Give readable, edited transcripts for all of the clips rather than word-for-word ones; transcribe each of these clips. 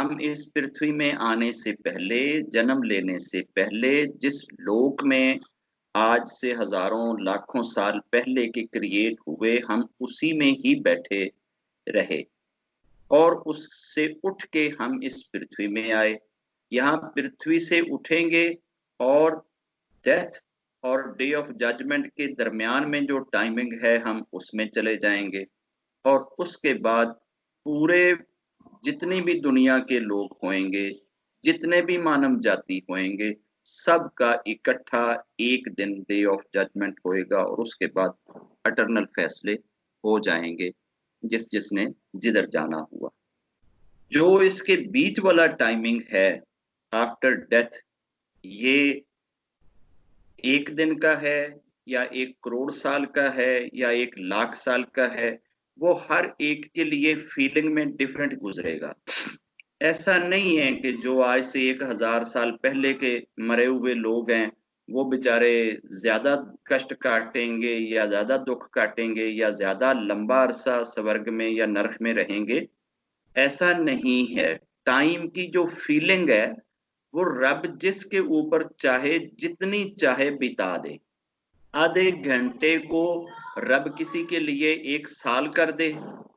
हम इस पृथ्वी में आने से पहले, जन्म लेने से पहले जिस लोक में आज से हजारों लाखों साल पहले के क्रिएट हुए, हम उसी में ही बैठे रहे और उससे उठ के हम इस पृथ्वी में आए। यहाँ पृथ्वी से उठेंगे और डेथ और डे ऑफ जजमेंट के दरमियान में जो टाइमिंग है हम उसमें चले जाएंगे और उसके बाद पूरे जितनी भी दुनिया के लोग होंगे, जितने भी मानव जाति होंगे, सबका इकट्ठा एक दिन डे ऑफ जजमेंट होएगा और उसके बाद अटर्नल फैसले हो जाएंगे जिसने जिधर जाना हुआ। जो इसके बीच वाला टाइमिंग है आफ्टर डेथ, ये 1 दिन का है या 1 करोड़ साल का है या 1 लाख साल का है, वो हर एक के लिए फीलिंग में डिफरेंट गुजरेगा। ऐसा नहीं है कि जो आज से 1000 साल पहले के मरे हुए लोग हैं, वो बेचारे ज़्यादा कष्ट काटेंगे या ज़्यादा दुःख काटेंगे या ज़्यादा लंबा अरसा स्वर्ग में या नरक में रहेंगे, ऐसा नहीं है। टाइम की जो फीलिंग है, वो रब जिसके ऊपर चाहे जितनी चाहे बिता दे। आधे घंटे को रब किसी के लिए 1 साल कर दे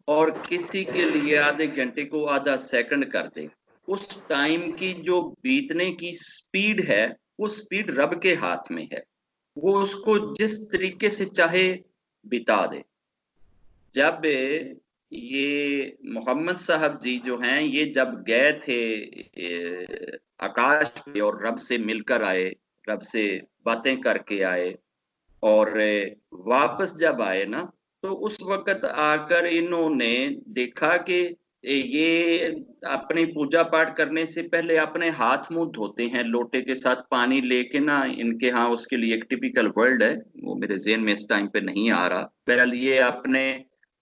और किसी के लिए आधे घंटे को आधा सेकंड कर दे। उस टाइम की जो बीतने की स्पीड है, वो स्पीड रब के हाथ में है। वो उसको जिस तरीके से चाहे बिता दे। जब ये मोहम्मद साहब जी जो हैं, ये जब गए थे आकाश पे और रब से मिलकर आए, रब से बातें करके आए और वापस जब आए ना, तो उस वक़्त आकर इन्होंने देखा कि ये अपनी पूजा पाठ करने से पहले अपने हाथ-मुँह धोते हैं, लोटे के साथ पानी लेके ना, इनके यहाँ उसके लिए एक टिपिकल वर्ड है, वो मेरे ज़हन में इस टाइम पे नहीं आ रहा। बहरहाल ये अपने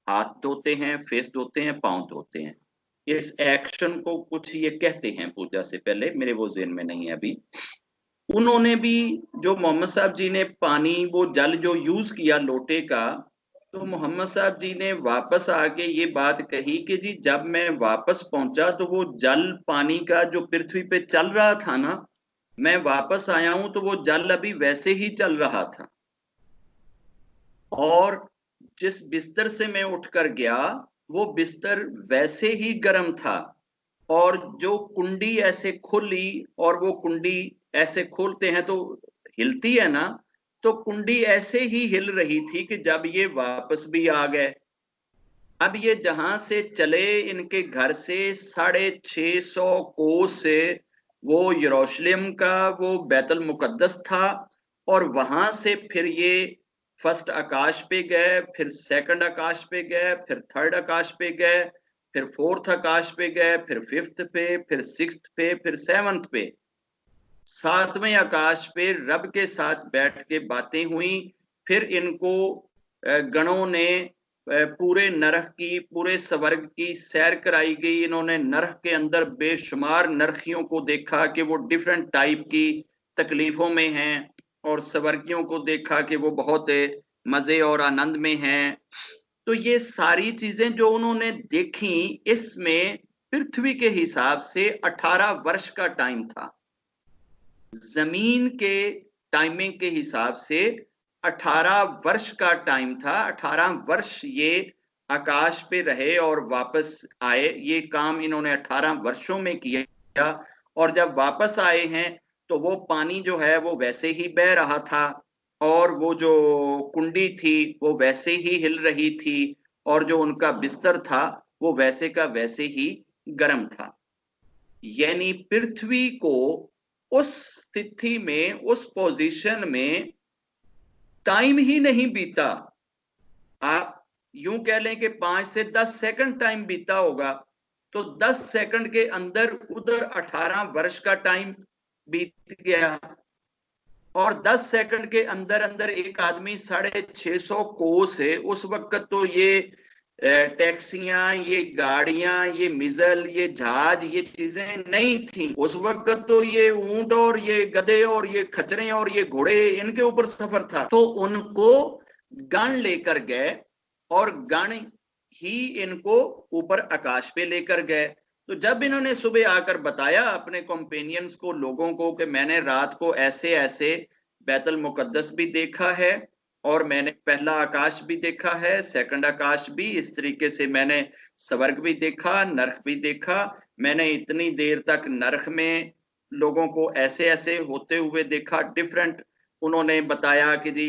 हाथ धोते हैं, फेस धोते हैं, पाँव धोते हैं। इस एक्शन को कुछ ये कहते हैं पूजा से पहले, मेरे वो ज़हन में नहीं है अभी। उन्होंने भी जो मोहम्मद साहब जी ने पानी वो जल जो यूज़ किया लोटे का, तो मोहम्मद साहब जी ने वापस आके ये बात कही कि जी जब मैं वापस पहुँचा तो वो जल पानी का जो पृथ्वी पे चल रहा था ना, मैं वापस आया हूँ तो वो जल अभी वैसे ही चल रहा था। और जिस बिस्तर से मैं उठकर गया, वो बिस्तर वैसे ही गर्म था और जो कुंडी ऐसे खुली और वो कुंडी ऐसे खोलते हैं तो हिलती है ना, तो कुंडी ऐसे ही हिल रही थी कि जब ये वापस भी आ गए। अब ये जहां से चले, इनके घर से 650 कोस से वो यरूशलेम का वो बैतुल मुकद्दस था और वहां से फिर ये फर्स्ट आकाश पे गए, फिर सेकंड आकाश पे गए, फिर थर्ड आकाश पे गए, फिर फोर्थ आकाश पे गए, फिर फिफ्थ पे, फिर सिक्स्थ पे, फिर सेवंथ पे। 7वें आकाश पे रब के साथ बैठ के बातें हुई। फिर इनको गणों ने पूरे नरक की, पूरे स्वर्ग की सैर कराई गई। इन्होंने नरक के अंदर बेशुमार नरकियों को देखा कि वो डिफरेंट टाइप की तकलीफों में हैं और स्वर्गियों को देखा कि वो बहुत मजे और आनंद में हैं। तो ये सारी चीजें जो उन्होंने देखी, इसमें पृथ्वी के हिसाब से 18 वर्ष का टाइम था। जमीन के टाइमिंग के हिसाब से 18 वर्ष का टाइम था। 18 वर्ष ये आकाश पे रहे और वापस आए। ये काम इन्होंने 18 वर्षों में किया और जब वापस आए हैं तो वो पानी जो है वो वैसे ही बह रहा था और वो जो कुंडी थी वो वैसे ही हिल रही थी और जो उनका बिस्तर था वो वैसे का वैसे ही गर्म था। यानी पृथ्वी को उस स्थिति में, उस पोजीशन में टाइम ही नहीं बीता। आप यूं कह लें कि 5 से 10 सेकंड टाइम बीता होगा, तो 10 सेकंड के अंदर उधर 18 वर्ष का टाइम बीत गया और 10 सेकंड के अंदर अंदर एक आदमी 650 कोस है। उस वक्त तो ये टैक्सियां, ये गाड़ियां, ये मिजल, ये जहाज, ये चीजें नहीं थी। उस वक्त तो ये ऊंट और ये गधे और ये खच्चरें और ये घोड़े, इनके ऊपर सफर था। तो उनको गण लेकर गए और गण ही इनको ऊपर आकाश पे लेकर गए। तो जब इन्होंने सुबह आकर बताया अपने कंपेनियंस को, लोगों को, कि मैंने रात को ऐसे-ऐसे बैतुल मुकद्दस भी देखा है और मैंने पहला आकाश भी देखा है, सेकंड आकाश भी, इस तरीके से मैंने स्वर्ग भी देखा, नरक भी देखा। मैंने इतनी देर तक नरक में लोगों को ऐसे-ऐसे होते हुए देखा, डिफरेंट। उन्होंने बताया कि जी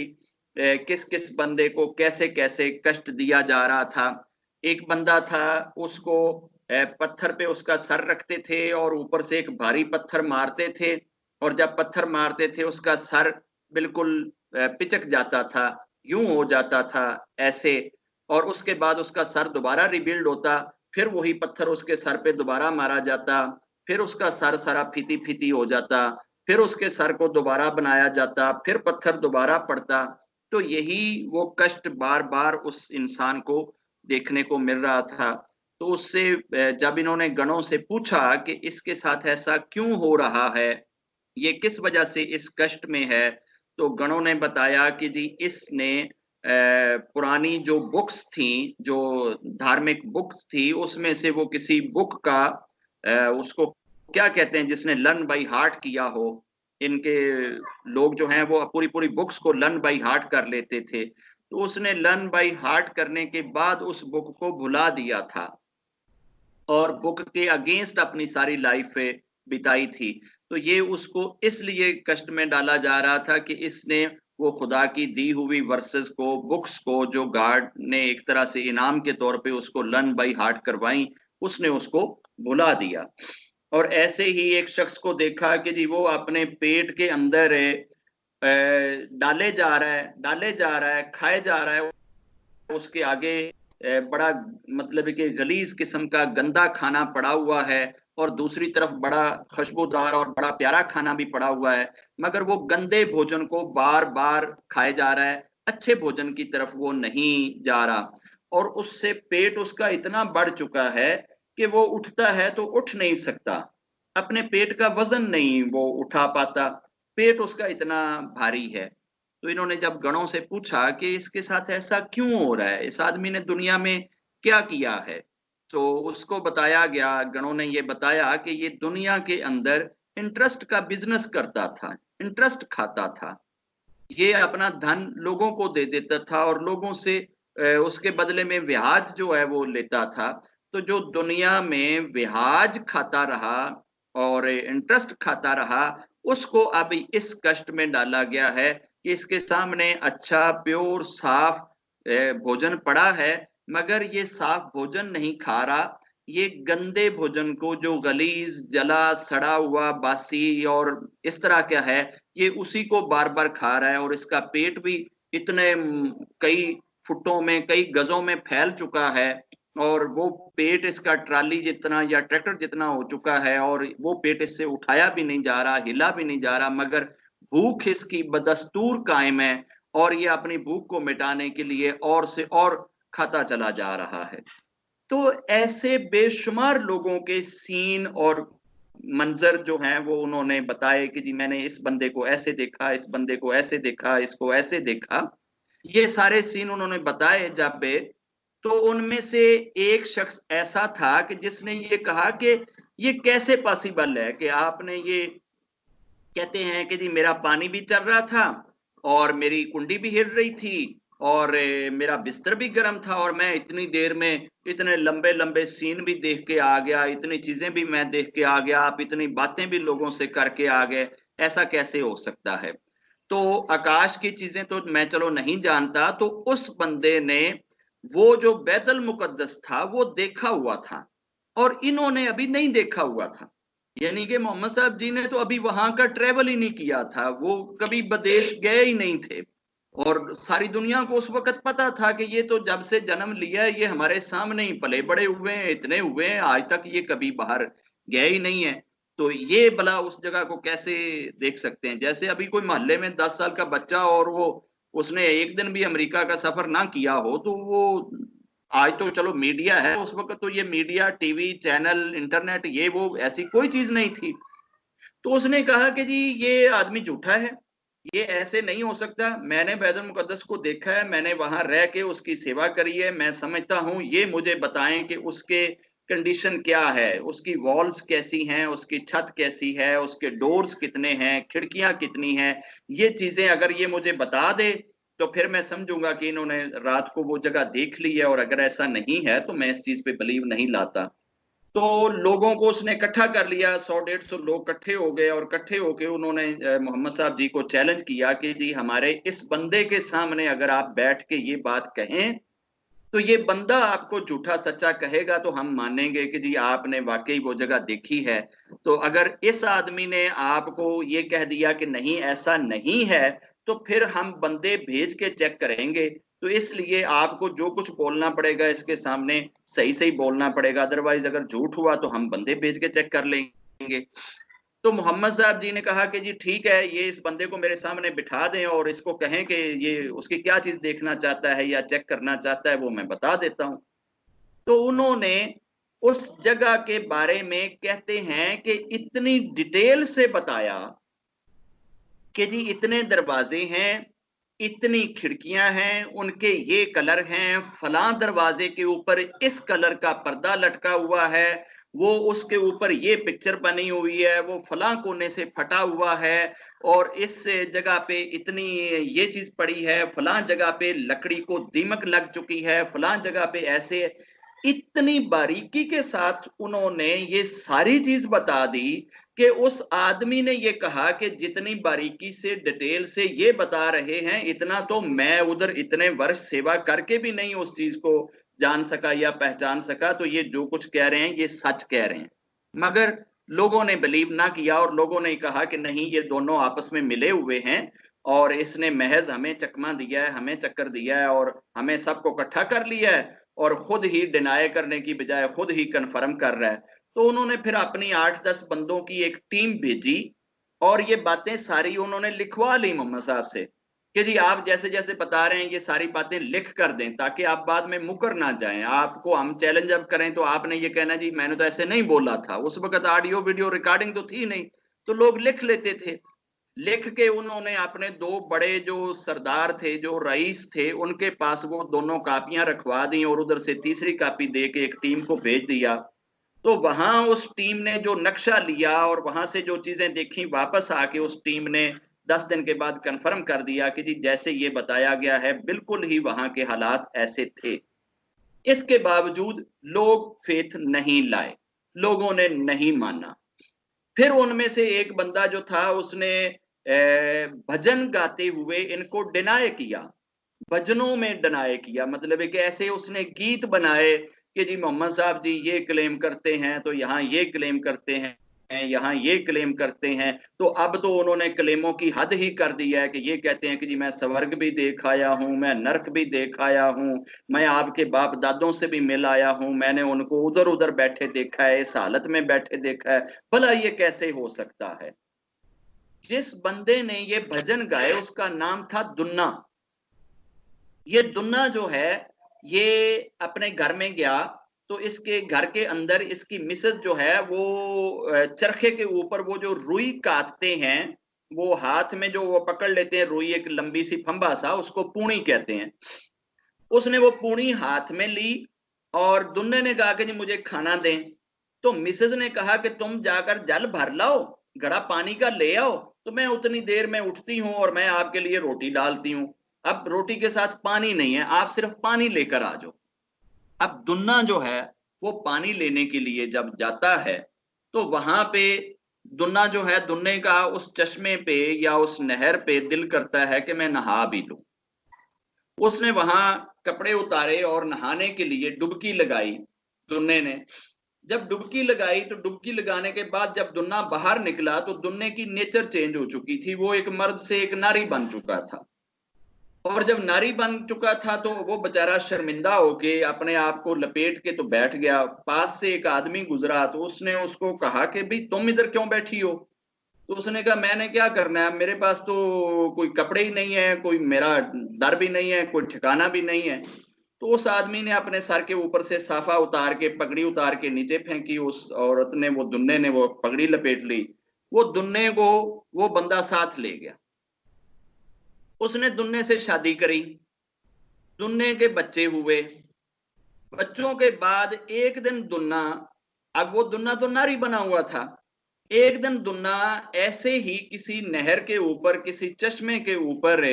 किस-किस बंदे को कैसे-कैसे कष्ट दिया जा रहा था। एक बंदा था, उसको पत्थर पे उसका सर रखते थे और ऊपर से एक भारी पत्थर मारते थे, और जब पत्थर मारते थे उसका सर बिल्कुल पिचक जाता था, यूं हो जाता था ऐसे। और उसके बाद उसका सर दोबारा रिबिल्ड होता, फिर वही पत्थर उसके सर पे दोबारा मारा जाता, फिर उसका सर सारा फीती फीती हो जाता, फिर उसके सर को दोबारा बनाया जाता, फिर पत्थर दोबारा पड़ता। तो यही वो कष्ट बार बार उस इंसान को देखने को मिल रहा था। तो उससे जब इन्होंने गणों से पूछा कि इसके साथ ऐसा क्यों हो रहा है, ये किस वजह से इस कष्ट में है, तो गणों ने बताया कि जी इसने पुरानी जो बुक्स थी, जो धार्मिक बुक्स थी, उसमें से वो किसी बुक का उसको क्या कहते हैं, जिसने लर्न बाय हार्ट किया हो। इनके लोग जो हैं वो पूरी पूरी बुक्स को लर्न बाय हार्ट कर लेते थे, तो उसने लर्न बाय हार्ट करने के बाद उस बुक को भुला दिया था और बुक के अगेंस्ट अपनी सारी लाइफ बिताई थी। तो ये उसको इसलिए कष्ट में डाला जा रहा था कि इसने वो खुदा की दी हुई वर्सेस को, बुक्स को, जो गॉड ने एक तरह से इनाम के तौर पे उसको लर्न बाय हार्ट करवाई, उसने उसको भुला दिया। और ऐसे ही एक शख्स को देखा कि जी वो अपने पेट के अंदर डाले जा रहा है, खाए जा रहा है। उसके आगे बड़ा मतलब कि गलीज किस्म का गंदा खाना पड़ा हुआ है, और दूसरी तरफ बड़ा खुशबूदार और बड़ा प्यारा खाना भी पड़ा हुआ है, मगर वो गंदे भोजन को बार बार खाए जा रहा है, अच्छे भोजन की तरफ वो नहीं जा रहा। और उससे पेट उसका इतना बढ़ चुका है कि वो उठता है तो उठ नहीं सकता, अपने पेट का वजन नहीं वो उठा पाता, पेट उसका इतना भारी है। तो इन्होंने जब गणों से पूछा कि इसके साथ ऐसा क्यों हो रहा है, इस आदमी ने दुनिया में क्या किया है, तो उसको बताया गया, गणों ने ये बताया कि ये दुनिया के अंदर इंटरेस्ट का बिजनेस करता था, इंटरेस्ट खाता था। ये अपना धन लोगों को दे देता था और लोगों से उसके बदले में ब्याज जो है वो लेता था। तो जो दुनिया में ब्याज खाता रहा और इंटरेस्ट खाता रहा, उसको अब इस कष्ट में डाला गया है कि इसके सामने अच्छा प्योर साफ भोजन पड़ा है, मगर ये साफ भोजन नहीं खा रहा, ये गंदे भोजन को, जो गलीज जला सड़ा हुआ बासी और इस तरह क्या है, ये उसी को बार बार खा रहा है। और इसका पेट भी इतने कई फुटों में, कई गजों में फैल चुका है, और वो पेट इसका ट्राली जितना या ट्रैक्टर जितना हो चुका है, और वो पेट इससे उठाया भी नहीं जा रहा, हिला भी नहीं जा रहा, मगर भूख इसकी बदस्तूर कायम है, और ये अपनी भूख को मिटाने के लिए और से और खाता चला जा रहा है। तो ऐसे बेशुमार लोगों के सीन और मंजर जो हैं वो उन्होंने बताए कि जी मैंने इस बंदे को ऐसे देखा, इस बंदे को ऐसे देखा, इसको ऐसे देखा। ये सारे सीन उन्होंने बताए जब पे, तो उनमें से एक शख्स ऐसा था कि जिसने ये कहा कि ये कैसे पॉसिबल है कि आपने ये, कहते हैं कि जी मेरा पानी भी चल रहा था और मेरी कुंडी भी हिल रही थी और मेरा बिस्तर भी गर्म था, और मैं इतनी देर में इतने लंबे लंबे सीन भी देख के आ गया, इतनी चीजें भी मैं देख के आ गया, आप इतनी बातें भी लोगों से करके आ गए, ऐसा कैसे हो सकता है। तो आकाश की चीजें तो मैं चलो नहीं जानता, तो उस बंदे ने वो जो बैतुल मुकद्दस था वो देखा हुआ था, और इन्होंने अभी नहीं देखा हुआ था। यानी कि मोहम्मद साहब जी ने तो अभी वहां का ट्रेवल ही नहीं किया था, वो कभी विदेश गए ही नहीं थे, और सारी दुनिया को उस वक्त पता था कि ये तो जब से जन्म लिया है ये हमारे सामने ही पले बड़े हुए हैं, इतने हुए हैं, आज तक ये कभी बाहर गए ही नहीं है। तो ये भला उस जगह को कैसे देख सकते हैं। जैसे अभी कोई मोहल्ले में 10 साल का बच्चा और वो उसने एक दिन भी अमेरिका का सफर ना किया हो, तो वो, आज तो चलो मीडिया है, उस वक्त तो ये मीडिया, टीवी चैनल, इंटरनेट, ये वो ऐसी कोई चीज नहीं थी। तो उसने कहा कि जी ये आदमी झूठा है, ये ऐसे नहीं हो सकता, मैंने बैतुल मुकद्दस को देखा है, मैंने वहां रह के उसकी सेवा करी है, मैं समझता हूं, ये मुझे बताएं कि उसके कंडीशन क्या है, उसकी वॉल्स कैसी हैं, उसकी छत कैसी है, उसके डोर्स कितने हैं, खिड़कियां कितनी हैं, ये चीजें अगर ये मुझे बता दे तो फिर मैं समझूंगा कि इन्होंने रात को वो जगह देख ली है, और अगर ऐसा नहीं है तो मैं इस चीज पे बिलीव नहीं लाता। तो लोगों को उसने इकट्ठा कर लिया, 100-150 लोग इकट्ठे हो गए, और इकट्ठे होके उन्होंने मोहम्मद साहब जी को चैलेंज किया कि जी हमारे इस बंदे के सामने अगर आप बैठ के ये बात कहें तो ये बंदा आपको झूठा सच्चा कहेगा तो हम मानेंगे कि जी आपने वाकई वो जगह देखी है। तो अगर इस आदमी ने आपको ये कह दिया कि नहीं ऐसा नहीं है, तो फिर हम बंदे भेज के चेक करेंगे। तो इसलिए आपको जो कुछ बोलना पड़ेगा इसके सामने सही सही बोलना पड़ेगा, अदरवाइज अगर झूठ हुआ तो हम बंदे भेज के चेक कर लेंगे। तो मोहम्मद साहब जी ने कहा कि जी ठीक है, ये इस बंदे को मेरे सामने बिठा दें और इसको कहें कि ये उसकी क्या चीज देखना चाहता है या चेक करना चाहता है वो मैं बता देता हूं। तो उन्होंने उस जगह के बारे में कहते हैं कि इतनी डिटेल से बताया कि जी इतने दरवाजे हैं, इतनी खिड़कियां हैं, उनके ये कलर हैं, फलां दरवाजे के ऊपर इस कलर का पर्दा लटका हुआ है, वो उसके ऊपर ये पिक्चर बनी हुई है, वो फलां कोने से फटा हुआ है, और इस जगह पे इतनी ये चीज पड़ी है, फलां जगह पे लकड़ी को दीमक लग चुकी है, फलां जगह पे ऐसे। इतनी बारीकी के साथ उन्होंने ये सारी चीज बता दी कि उस आदमी ने ये कहा कि जितनी बारीकी से डिटेल से ये बता रहे हैं, इतना तो मैं उधर इतने वर्ष सेवा करके भी नहीं उस चीज को जान सका या पहचान सका, तो ये जो कुछ कह रहे हैं ये सच कह रहे हैं। मगर लोगों ने बिलीव ना किया, और लोगों ने कहा कि नहीं ये दोनों आपस में मिले हुए हैं, और इसने महज हमें चकमा दिया है, हमें चक्कर दिया है, और हमें सबको इकट्ठा कर लिया है, और खुद ही डिनाई करने की बजाय खुद ही कन्फर्म कर रहा है। तो उन्होंने फिर अपनी 8-10 बंदों की एक टीम भेजी, और ये बातें सारी उन्होंने लिखवा ली मोहम्मद साहब से कि जी आप जैसे जैसे बता रहे हैं ये सारी बातें लिख कर दें, ताकि आप बाद में मुकर ना जाएं। आपको हम चैलेंज अब करें तो आपने ये कहना जी मैंने तो ऐसे नहीं बोला था, उस वक्त ऑडियो वीडियो रिकॉर्डिंग तो थी नहीं, तो लोग लिख लेते थे। लिख के उन्होंने अपने दो बड़े जो सरदार थे, जो रईस थे, उनके पास वो दोनों कापियां रखवा दी, और उधर से तीसरी कापी दे के एक टीम को भेज दिया। तो वहां उस टीम ने जो नक्शा लिया और वहां से जो चीजें देखी, वापस आके उस टीम ने 10 दिन के बाद कंफर्म कर दिया कि जी जैसे ये बताया गया है बिल्कुल ही वहां के हालात ऐसे थे। इसके बावजूद लोग फेथ नहीं लाए, लोगों ने नहीं माना। फिर उनमें से एक बंदा जो था उसने भजन गाते हुए इनको डिनाई किया, भजनों में डिनाई किया, मतलब है कि ऐसे उसने गीत बनाए कि जी मोहम्मद साहब जी ये क्लेम करते हैं तो यहाँ ये क्लेम करते हैं, यहाँ ये क्लेम करते हैं। तो अब तो उन्होंने क्लेमों की हद ही कर दी है कि ये कहते हैं कि जी मैं स्वर्ग भी देख आया हूं, मैं नरक भी देख आया हूं, मैं आपके बाप दादों से भी मिल आया हूं, मैंने उनको उधर उधर बैठे देखा है, इस हालत में बैठे देखा है, भला ये कैसे हो सकता है। जिस बंदे ने ये भजन गाए उसका नाम था दुन्ना। ये दुन्ना जो है ये अपने घर में गया, तो इसके घर के अंदर इसकी मिसेस जो है वो चरखे के ऊपर वो जो रुई काटते हैं, वो हाथ में जो वो पकड़ लेते हैं रुई, एक लंबी सी फंबा सा, उसको पूणी कहते हैं। उसने वो पूणी हाथ में ली, और दुन्ने ने कहा कि जी मुझे खाना दें। तो मिसेज ने कहा कि तुम जाकर जल भर लाओ, घड़ा पानी का ले आओ, तो मैं उतनी देर में उठती हूँ और मैं आपके लिए रोटी डालती हूँ। अब रोटी के साथ पानी नहीं है, आप सिर्फ पानी लेकर आ जाओ। अब दुन्ना जो है वो पानी लेने के लिए जब जाता है, तो वहां पे दुन्ना जो है, दुन्ने का उस चश्मे पे या उस नहर पे दिल करता है कि मैं नहा भी लूं। उसने वहां कपड़े उतारे और नहाने के लिए डुबकी लगाई दुन्ने ने। जब डुबकी लगाई तो डुबकी लगाने के बाद जब दुन्ना बाहर निकला तो दुन्ने की नेचर चेंज हो चुकी थी, वो एक मर्द से एक नारी बन चुका था। और जब नारी बन चुका था तो वो बेचारा शर्मिंदा होके अपने आप को लपेट के तो बैठ गया। पास से एक आदमी गुजरा तो उसने उसको कहा कि भाई तुम इधर क्यों बैठी हो। तो उसने कहा मैंने क्या करना है, मेरे पास तो कोई कपड़े ही नहीं है, कोई मेरा दर भी नहीं है, कोई ठिकाना भी नहीं है। तो उस आदमी ने अपने सर के ऊपर से साफा उतार के, पगड़ी उतार के नीचे फेंकी, उस औरत ने, वो दुन्ने ने वो पगड़ी लपेट ली। वो दुन्ने को वो बंदा साथ ले गया, उसने दुन्ने से शादी करी, दुन्ने के बच्चे हुए। बच्चों के बाद एक दिन दुन्ना, अब वो दुन्ना तो नारी बना हुआ था, एक दिन दुन्ना ऐसे ही किसी नहर के ऊपर, किसी चश्मे के ऊपर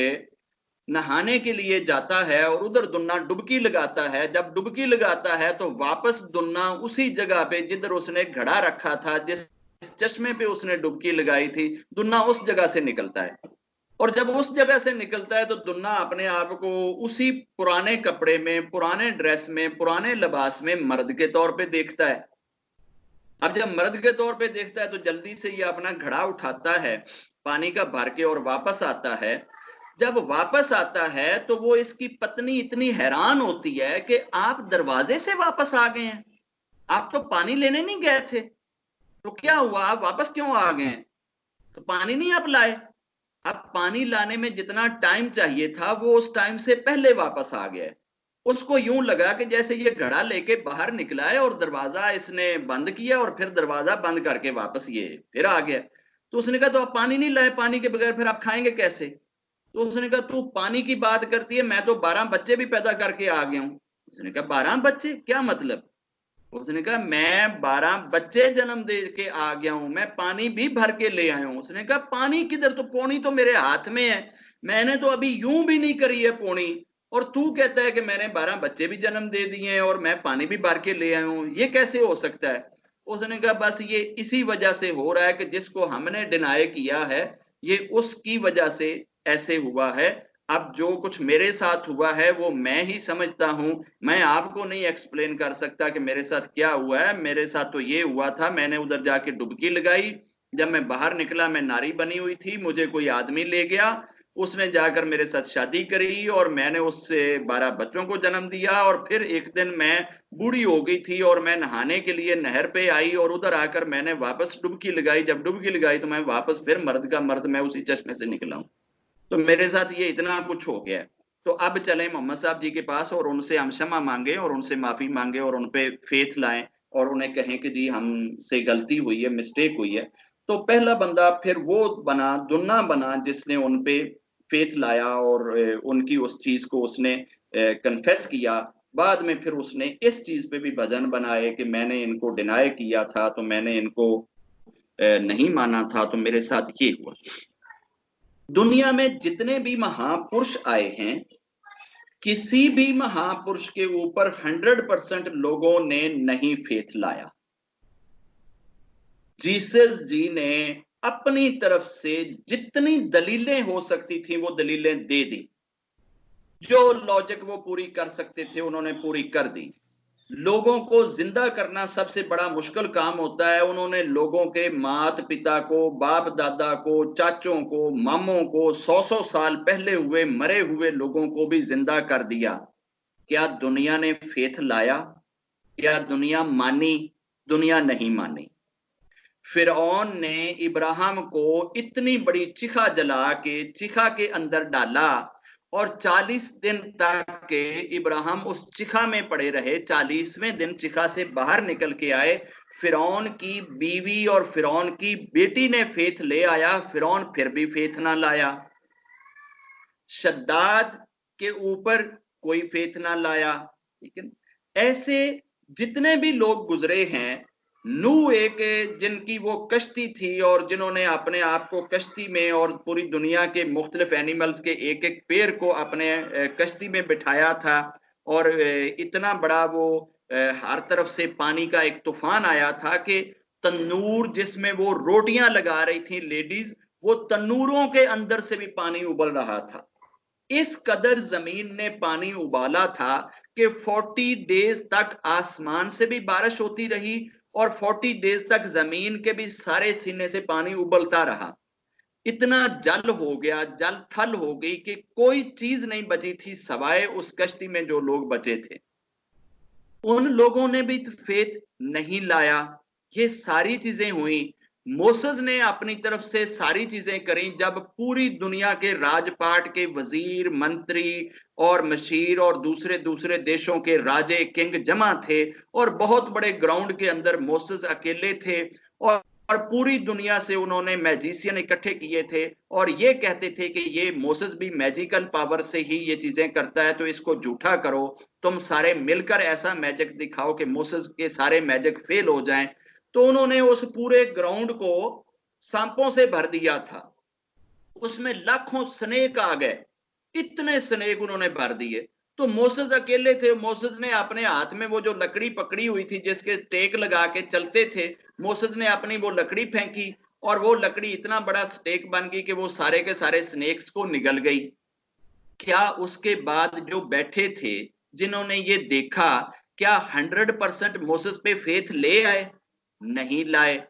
नहाने के लिए जाता है और उधर दुन्ना डुबकी लगाता है। जब डुबकी लगाता है तो वापस दुन्ना उसी जगह पे जिधर उसने घड़ा रखा था, जिस चश्मे पे उसने डुबकी लगाई थी, दुन्ना उस जगह से निकलता है। और जब उस जगह से निकलता है तो दुन्ना अपने आप को उसी पुराने कपड़े में, पुराने ड्रेस में, पुराने लिबास में मर्द के तौर पे देखता है। अब जब मर्द के तौर पे देखता है तो जल्दी से ये अपना घड़ा उठाता है पानी का भर के और वापस आता है। जब वापस आता है तो वो इसकी पत्नी इतनी हैरान होती है कि आप दरवाजे से वापस आ गए हैं, आप तो पानी लेने नहीं गए थे, तो क्या हुआ, आप वापस क्यों आ गए? तो पानी नहीं आप लाए। अब पानी लाने में जितना टाइम चाहिए था वो उस टाइम से पहले वापस आ गया है। उसको यूं लगा कि जैसे ये घड़ा लेके बाहर निकला है और दरवाजा इसने बंद किया और फिर दरवाजा बंद करके वापस ये फिर आ गया। तो उसने कहा तो आप पानी नहीं लाए, पानी के बगैर फिर आप खाएंगे कैसे? तो उसने कहा तू पानी की बात करती है, मैं तो 12 बच्चे भी पैदा करके आ गया हूं। उसने कहा 12 बच्चे क्या मतलब? उसने कहा मैं 12 बच्चे जन्म दे के आ गया हूं, मैं पानी भी भर के ले आया हूं। उसने कहा पानी किधर, तो पौनी तो मेरे हाथ में है, मैंने तो अभी यूं भी नहीं करी है पौनी, और तू कहता है कि मैंने 12 बच्चे भी जन्म दे दिए हैं और मैं पानी भी भर के ले आया हूं, ये कैसे हो सकता है? उसने कहा बस ये इसी वजह से हो रहा है कि जिसको हमने डिनाई किया है ये उसकी वजह से ऐसे हुआ है। अब जो कुछ मेरे साथ हुआ है वो मैं ही समझता हूं, मैं आपको नहीं एक्सप्लेन कर सकता कि मेरे साथ क्या हुआ है। मेरे साथ तो ये हुआ था, मैंने उधर जाके डुबकी लगाई, जब मैं बाहर निकला मैं नारी बनी हुई थी, मुझे कोई आदमी ले गया, उसने जाकर मेरे साथ शादी करी और मैंने उससे 12 बच्चों को जन्म दिया। और फिर एक दिन मैं बूढ़ी हो गई थी और मैं नहाने के लिए नहर पे आई और उधर आकर मैंने वापस डुबकी लगाई, जब डुबकी लगाई तो मैं वापस फिर मर्द का मर्द मैं उसी चश्मे से निकला हूं। तो मेरे साथ ये इतना कुछ हो गया है। तो अब चलें मोहम्मद साहब जी के पास और उनसे हम क्षमा मांगे और उनसे माफी मांगे और उनपे फेथ लाएं और उन्हें कहें कि जी हमसे गलती हुई है, मिस्टेक हुई है। तो पहला बंदा फिर वो बना, दुन्ना बना, जिसने उनपे फेथ लाया और उनकी उस चीज को उसने कन्फेस किया। बाद में फिर उसने इस चीज पे भी भजन बनाए कि मैंने इनको डिनाई किया था, तो मैंने इनको नहीं माना था, तो मेरे साथ ये हुआ। दुनिया में जितने भी महापुरुष आए हैं, किसी भी महापुरुष के ऊपर 100% लोगों ने नहीं फेथ लाया। जीसस जी ने अपनी तरफ से जितनी दलीलें हो सकती थी वो दलीलें दे दी, जो लॉजिक वो पूरी कर सकते थे उन्होंने पूरी कर दी। लोगों को जिंदा करना सबसे बड़ा मुश्किल काम होता है, उन्होंने लोगों के मात पिता को, बाप दादा को, चाचों को, मामों को, 100-100 साल पहले हुए मरे हुए लोगों को भी जिंदा कर दिया। क्या दुनिया ने फेथ लाया? क्या दुनिया मानी? दुनिया नहीं मानी। फिरौन ने इब्राहिम को इतनी बड़ी चिखा जला के चिखा के अंदर डाला और 40 दिन तक के इब्राहिम उस चिखा में पड़े रहे। 40वें दिन चिखा से बाहर निकल के आए। फिरौन की बीवी और फिरौन की बेटी ने फेथ ले आया, फिरौन फिर भी फेथ ना लाया। शद्दाद के ऊपर कोई फेथ ना लाया। लेकिन ऐसे जितने भी लोग गुजरे हैं, नूह एक जिनकी वो कश्ती थी और जिन्होंने अपने आप को कश्ती में और पूरी दुनिया के मुख्तलिफ एनिमल्स के एक एक पेड़ को अपने कश्ती में बिठाया था, और इतना बड़ा वो हर तरफ से पानी का एक तूफान आया था कि तन्नूर जिसमें वो रोटियां लगा रही थी लेडीज, वो तन्नूरों के अंदर से भी पानी उबल रहा था। इस कदर जमीन ने पानी उबाला था कि 40 डेज तक आसमान से भी बारिश होती रही और 40 डेज तक जमीन के भी सारे सीने से पानी उबलता रहा। इतना जल हो गया, जल थल हो गई कि कोई चीज नहीं बची थी सवाए उस कश्ती में जो लोग बचे थे। उन लोगों ने भी फेथ नहीं लाया। ये सारी चीजें हुई। मोसेस ने अपनी तरफ से सारी चीजें करी। जब पूरी दुनिया के राजपाट के वजीर, मंत्री और मशीर और दूसरे दूसरे देशों के राजे, किंग जमा थे और बहुत बड़े ग्राउंड के अंदर मोसेस अकेले थे, और पूरी दुनिया से उन्होंने मैजिशियन इकट्ठे किए थे और ये कहते थे कि ये मोसेस भी मैजिकल पावर से ही ये चीजें करता है, तो इसको झूठा करो। तुम सारे मिलकर ऐसा मैजिक दिखाओ कि मोसेस के सारे मैजिक फेल हो जाएं। तो उन्होंने उस पूरे ग्राउंड को सांपों से भर दिया था, उसमें लाखों स्नेक आ गए, इतने स्नेक उन्होंने भर दिए। तो मोसेस अकेले थे, मोसेस ने अपने हाथ में वो जो लकड़ी पकड़ी हुई थी जिसके स्टेक लगा के चलते थे, मोसेस ने अपनी वो लकड़ी फेंकी और वो लकड़ी इतना बड़ा स्टेक बन गई कि वो सारे के सारे स्नेक्स को निगल गई। क्या उसके बाद जो बैठे थे जिन्होंने ये देखा, क्या 100% मोसेस पे फेथ ले आए? नहीं लाए।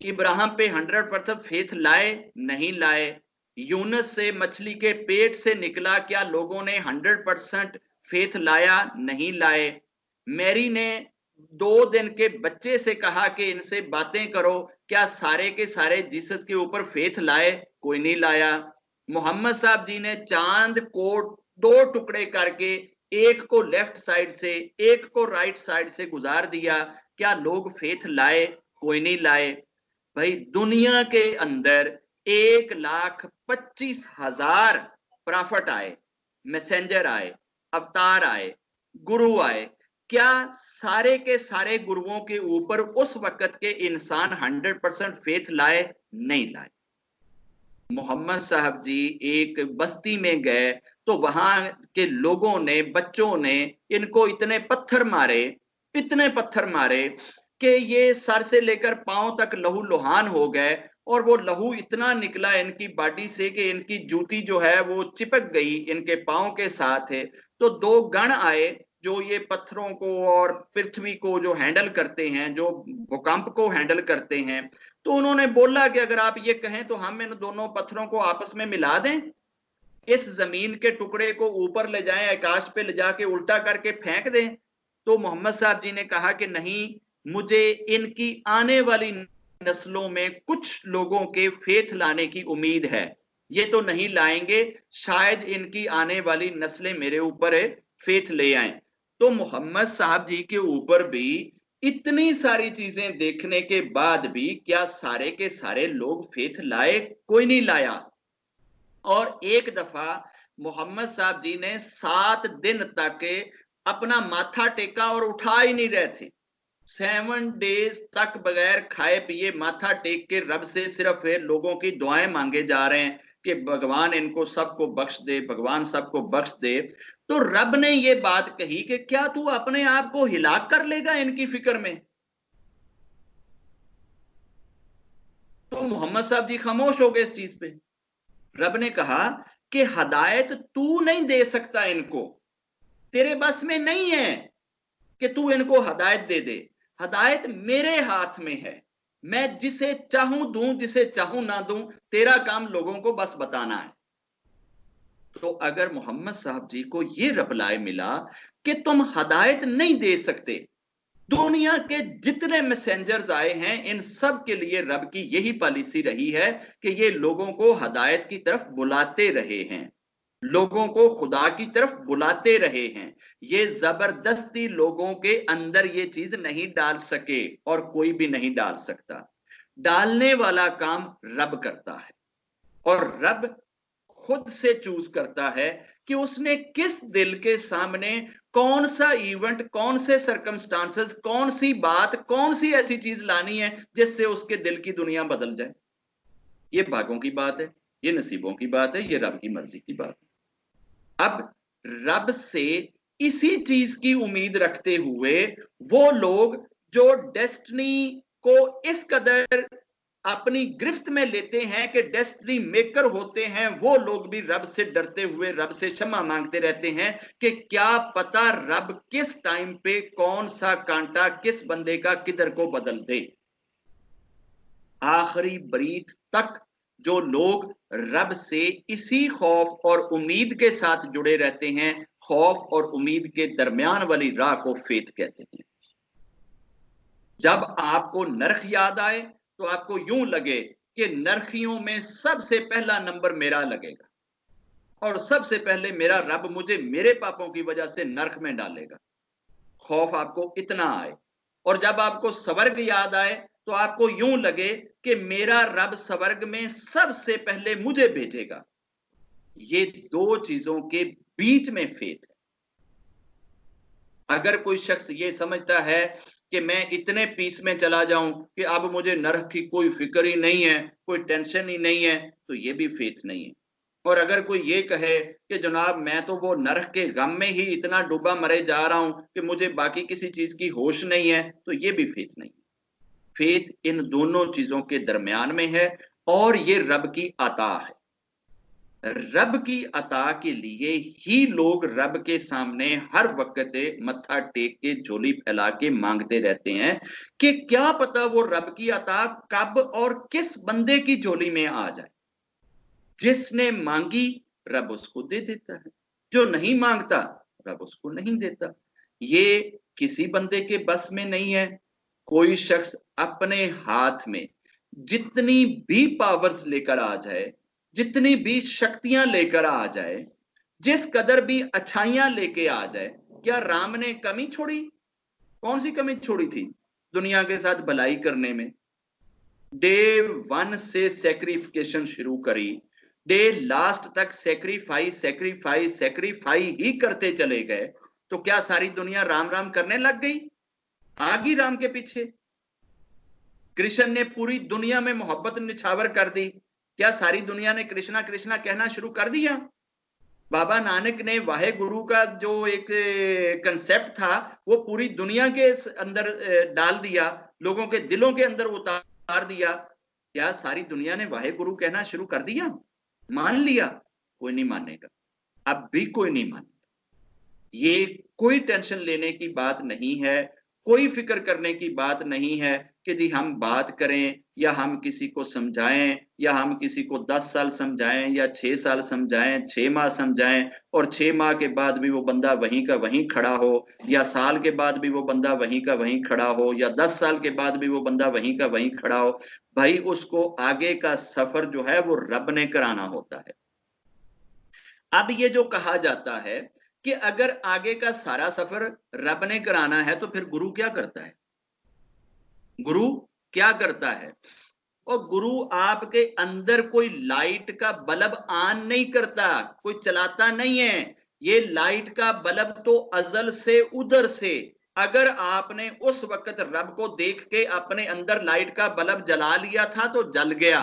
इब्राहिम पे 100% फेथ लाए? नहीं लाए। यूनुस से मछली के पेट से निकला, क्या लोगों ने 100% फेथ लाया? नहीं लाए। मैरी ने 2 दिन के बच्चे से कहा कि इनसे बातें करो, क्या सारे के सारे जीसस के ऊपर फेथ लाए? कोई नहीं लाया। मोहम्मद साहब जी ने चांद को 2 टुकड़े करके एक को लेफ्ट साइड से एक को राइट साइड से गुजार दिया, क्या लोग फेथ लाए? कोई नहीं लाए। भाई दुनिया के अंदर 1,25,000 प्रॉफिट आए, मैसेंजर आए, अवतार आए, गुरु आए, क्या सारे के सारे गुरुओं के ऊपर उस वक्त के इंसान 100% फेथ लाए? नहीं लाए। मोहम्मद साहब जी एक बस्ती में गए तो वहां के लोगों ने, बच्चों ने इनको इतने पत्थर मारे, इतने पत्थर मारे कि ये सर से लेकर पांव तक लहू लुहान हो गए, और वो लहू इतना निकला इनकी बॉडी से कि इनकी जूती जो है वो चिपक गई इनके पांव के साथ है। तो 2 गण आए जो ये पत्थरों को और पृथ्वी को जो हैंडल करते हैं, जो भूकंप को हैंडल करते हैं, तो उन्होंने बोला कि अगर आप ये कहें तो हम इन दोनों पत्थरों को आपस में मिला दें, इस जमीन के टुकड़े को ऊपर ले जाएं, आकाश पे ले जाके उल्टा करके फेंक दें। तो मोहम्मद साहब जी ने कहा कि नहीं, मुझे इनकी आने वाली नस्लों में कुछ लोगों के फेथ लाने की उम्मीद है, ये तो नहीं लाएंगे, शायद इनकी आने वाली नस्लें मेरे ऊपर फेथ ले आए। तो मोहम्मद साहब जी के ऊपर भी इतनी सारी चीजें देखने के बाद भी क्या सारे के सारे लोग फेथ लाए? कोई नहीं लाया। और एक दफा मोहम्मद साहब जी ने 7 दिन तक अपना माथा टेका और उठा ही नहीं रहे थे। 7 डेज तक बगैर खाए पिए माथा टेक के रब से सिर्फ लोगों की दुआएं मांगे जा रहे हैं कि भगवान इनको सबको बख्श दे, भगवान सबको बख्श दे। तो रब ने ये बात कही कि क्या तू अपने आप को हिलाक कर लेगा इनकी फिक्र में? तो मोहम्मद साहब जी खामोश हो गए इस चीज पे। रब ने कहा कि हदायत तू नहीं दे सकता इनको, तेरे बस में नहीं है कि तू इनको हदायत दे दे, हदायत मेरे हाथ में है, मैं जिसे चाहूं दूं, जिसे चाहूं ना दूं, तेरा काम लोगों को बस बताना है। तो अगर मोहम्मद साहब जी को यह रिप्लाई मिला कि तुम हदायत नहीं दे सकते, दुनिया के जितने मैसेंजर्स आए हैं इन सब के लिए रब की यही पॉलिसी रही है कि ये लोगों को हदायत की तरफ बुलाते रहे हैं, लोगों को खुदा की तरफ बुलाते रहे हैं। ये जबरदस्ती लोगों के अंदर ये चीज नहीं डाल सके और कोई भी नहीं डाल सकता। डालने वाला काम रब करता है, और रब खुद से चूज करता है कि उसने किस दिल के सामने कौन सा इवेंट, कौन से सर्कमस्टांसेस, कौन सी बात, कौन सी ऐसी चीज लानी है जिससे उसके दिल की दुनिया बदल जाए। ये भागों की बात है, ये नसीबों की बात है, ये रब की मर्जी की बात है। अब रब से इसी चीज की उम्मीद रखते हुए वो लोग जो डेस्टिनी को इस कदर अपनी गिरफ्त में लेते हैं कि डेस्टिनी मेकर होते हैं, वो लोग भी रब से डरते हुए रब से क्षमा मांगते रहते हैं कि क्या पता रब किस टाइम पे कौन सा कांटा किस बंदे का किधर को बदल दे। आखिरी ब्रीथ तक जो लोग रब से इसी खौफ और उम्मीद के साथ जुड़े रहते हैं, खौफ और उम्मीद के दरमियान वाली राह को फेथ कहते हैं। जब आपको नरक याद आए तो आपको यूं लगे कि नरखियों में सबसे पहला नंबर मेरा लगेगा और सबसे पहले मेरा रब मुझे मेरे पापों की वजह से नरक में डालेगा। खौफ आपको इतना आए। और जब आपको स्वर्ग याद आए तो आपको यूं लगे कि मेरा रब स्वर्ग में सबसे पहले मुझे भेजेगा। ये 2 चीजों के बीच में फेथ है। अगर कोई शख्स ये समझता है कि मैं इतने पीस में चला जाऊं कि अब मुझे नरक की कोई फिक्र ही नहीं है, कोई टेंशन ही नहीं है, तो ये भी फेथ नहीं है। और अगर कोई ये कहे कि जनाब मैं तो वो नरक के गम में ही इतना डूबा मरे जा रहा हूं कि मुझे बाकी किसी चीज की होश नहीं है, तो ये भी फेथ नहीं। फेथ इन दोनों चीजों के दरमियान में है, और ये रब की अता है। रब की अता के लिए ही लोग रब के सामने हर वक्त मत्था टेक के झोली फैला के मांगते रहते हैं कि क्या पता वो रब की अता कब और किस बंदे की झोली में आ जाए। जिसने मांगी रब उसको दे देता है, जो नहीं मांगता रब उसको नहीं देता। ये किसी बंदे के बस में नहीं है। कोई शख्स अपने हाथ में जितनी भी पावर्स लेकर आ जाए, जितनी भी शक्तियां लेकर आ जाए, जिस कदर भी अच्छाइयां लेके आ जाए, क्या राम ने कमी छोड़ी? कौन सी कमी छोड़ी थी दुनिया के साथ भलाई करने में? डे 1 से सैक्रिफिकेशन शुरू करी, डे लास्ट तक सैक्रिफाइस सैक्रिफाइस सैक्रिफाइस ही करते चले गए। तो क्या सारी दुनिया राम राम करने लग गई? आ गई राम के पीछे? कृष्ण ने पूरी दुनिया में मोहब्बत निछावर कर दी, क्या सारी दुनिया ने कृष्णा कृष्णा कहना शुरू कर दिया? बाबा नानक ने वाहे गुरु का जो एक कंसेप्ट था वो पूरी दुनिया के अंदर डाल दिया, लोगों के दिलों के अंदर उतार दिया। क्या सारी दुनिया ने वाहे गुरु कहना शुरू कर दिया? मान लिया? कोई नहीं मानेगा, अब भी कोई नहीं मानेगा। ये कोई टेंशन लेने की बात नहीं है, कोई फिक्र करने की बात नहीं है कि जी हम बात करें या हम किसी को समझाएं या हम किसी को 10 साल समझाएं या 6 साल समझाएं, 6 माह समझाएं और 6 माह के बाद भी वो बंदा वहीं का वहीं खड़ा हो, या साल के बाद भी वो बंदा वहीं का वहीं खड़ा हो, या 10 साल के बाद भी वो बंदा वहीं का वहीं खड़ा हो। भाई उसको आगे का सफर जो है वो रब ने कराना होता है। अब ये जो कहा जाता है कि अगर आगे का सारा सफर रब ने कराना है तो फिर गुरु क्या करता है? गुरु क्या करता है? और गुरु आपके अंदर कोई लाइट का बल्ब ऑन नहीं करता, कोई चलाता नहीं है। ये लाइट का बल्ब तो अजल से उधर से, अगर आपने उस वक्त रब को देख के अपने अंदर लाइट का बल्ब जला लिया था तो जल गया,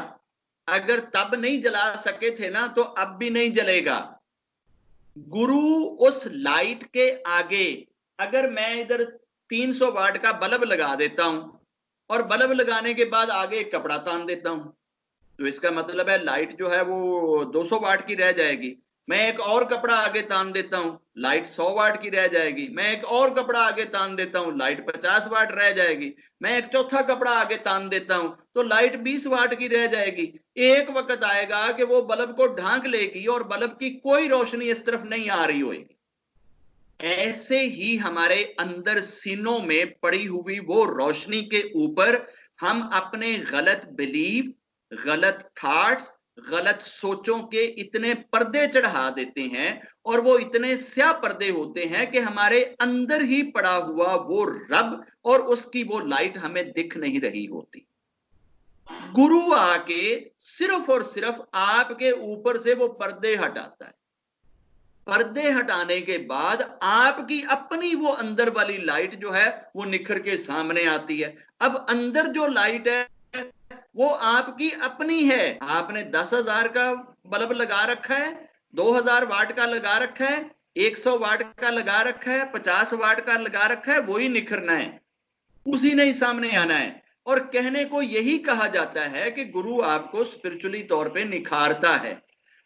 अगर तब नहीं जला सके थे ना तो अब भी नहीं जलेगा। गुरु उस लाइट के आगे, अगर मैं इधर 300 वाट का बल्ब लगा देता हूं और बल्ब लगाने के बाद आगे एक कपड़ा तान देता हूं, तो इसका मतलब है लाइट जो है वो 200 वाट की रह जाएगी। मैं एक और कपड़ा आगे तान देता हूं, लाइट 100 वाट की रह जाएगी। मैं एक और कपड़ा आगे तान देता हूं, लाइट 50 वाट रह जाएगी। मैं एक चौथा कपड़ा आगे तान देता हूं तो लाइट 20 वाट की रह जाएगी। एक वक्त आएगा कि वो बल्ब को ढांक लेगी और बल्ब की कोई रोशनी इस तरफ नहीं आ रही होगी। ऐसे ही हमारे अंदर सीनों में पड़ी हुई वो रोशनी के ऊपर हम अपने गलत बिलीफ, गलत थॉट्स, गलत सोचों के इतने पर्दे चढ़ा देते हैं, और वो इतने स्या पर्दे होते हैं कि हमारे अंदर ही पड़ा हुआ वो रब और उसकी वो लाइट हमें दिख नहीं रही होती। गुरु आके सिर्फ और सिर्फ आपके ऊपर से वो पर्दे हटाता है। पर्दे हटाने के बाद आपकी अपनी वो अंदर वाली लाइट जो है वो निखर के सामने आती है। अब अंदर जो लाइट है वो आपकी अपनी है। आपने 10,000 का बल्ब लगा रखा है, 2,000 वाट का लगा रखा है, 100 वाट का लगा रखा है, 50 वाट का लगा रखा है, वही निखरना है, उसी ने ही सामने आना है। और कहने को यही कहा जाता है कि गुरु आपको स्पिरिचुअली तौर पे निखारता है।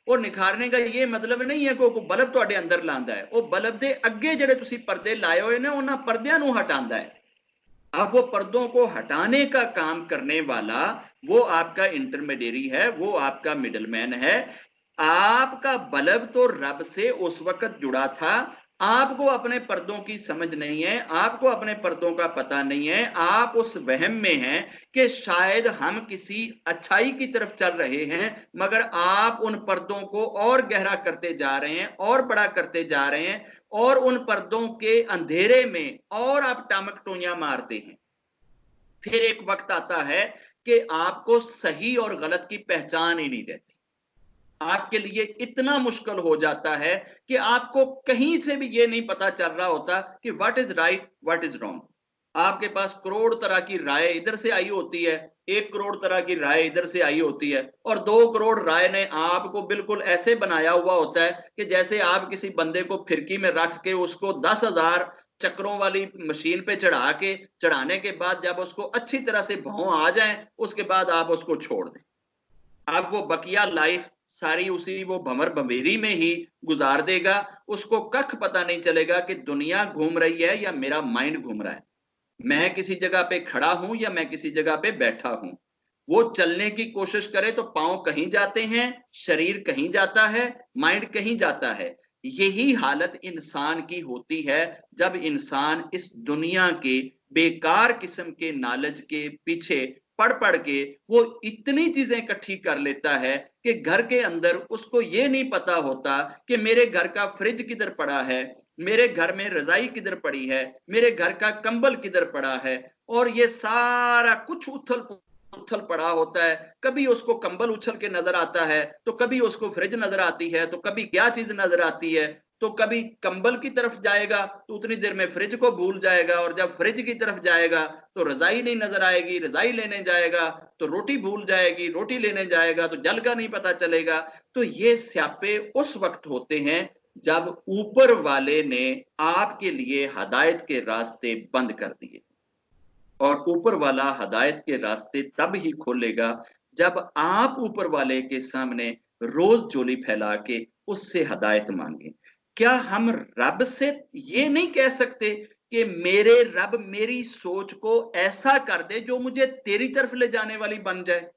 और निखारने का ये मतलब नहीं है कि बल्ब ਤੁਹਾਡੇ अंदर लांदा है, वो बल्ब दे अगे ਜਿਹੜੇ ਤੁਸੀਂ पर्दे लाए हुए ने उन्हां पर्दियां ਨੂੰ हटांदा है। अब वो पर्दों को हटाने का काम करने वाला वो आपका इंटरमीडियरी है, वो आपका मिडलमैन है। आपका बल्ब तो रब से उस वक्त जुड़ा था, आपको अपने पर्दों की समझ नहीं है, आपको अपने पर्दों का पता नहीं है। आप उस वहम में हैं कि शायद हम किसी अच्छाई की तरफ चल रहे हैं, मगर आप उन पर्दों को और गहरा करते जा रहे हैं और बड़ा करते जा रहे हैं, और उन पर्दों के अंधेरे में और आप टामक टोइयां मारते हैं। फिर एक वक्त आता है कि आपको सही और गलत की पहचान ही नहीं रहती। आपके लिए इतना मुश्किल हो जाता है कि आपको कहीं से भी ये नहीं पता चल रहा होता कि what is right what is wrong. आपके पास करोड़ तरह की राय इधर से आई होती है, 1 करोड़ तरह की राय इधर से आई होती है, और 2 करोड़ राय ने आपको बिल्कुल ऐसे बनाया हुआ होता है कि जैसे आप किसी बंदे को फिरकी में रख के उसको 10,000 चक्रों वाली मशीन पे चढ़ाने के बाद जब उसको अच्छी तरह से भौं आ जाए, उसके बाद आप उसको छोड़ दें। अब वो बकिया लाइफ सारी उसी वो भंवर भंवेरी में ही गुजार देगा। उसको कख पता नहीं चलेगा कि दुनिया घूम रही है या मेरा माइंड घूम रहा है, मैं किसी जगह पे खड़ा हूं या मैं किसी जगह पे बैठा हूं। वो चलने की कोशिश करे तो पांव कहीं जाते हैं, शरीर कहीं जाता है, माइंड कहीं जाता है। यही हालत इंसान की होती है जब इंसान इस दुनिया के बेकार किस्म के नॉलेज के पीछे पढ़ के वो इतनी चीजें इकट्ठी कर लेता है कि घर के अंदर उसको ये नहीं पता होता कि मेरे घर का फ्रिज किधर पड़ा है, मेरे घर में रजाई किधर पड़ी है, मेरे घर का कंबल किधर पड़ा है। और ये सारा कुछ उथल उथल पड़ा होता है। कभी उसको कंबल उछल के नजर आता है, तो कभी उसको फ्रिज नजर आती है, तो कभी क्या चीज नजर आती है, तो कभी कंबल की तरफ जाएगा तो उतनी देर में फ्रिज को भूल जाएगा, और जब फ्रिज की तरफ जाएगा तो रजाई नहीं नजर आएगी, रजाई लेने जाएगा तो रोटी भूल जाएगी, रोटी लेने जाएगा तो जल का नहीं पता चलेगा। तो ये स्यापे उस वक्त होते हैं जब ऊपर वाले ने आपके लिए हदायत के रास्ते बंद कर दिए। और ऊपर वाला हदायत के रास्ते तब ही खोलेगा जब आप ऊपर वाले के सामने रोज झोली फैला के उससे हदायत मांगे। क्या हम रब से ये नहीं कह सकते कि मेरे रब मेरी सोच को ऐसा कर दे जो मुझे तेरी तरफ ले जाने वाली बन जाए,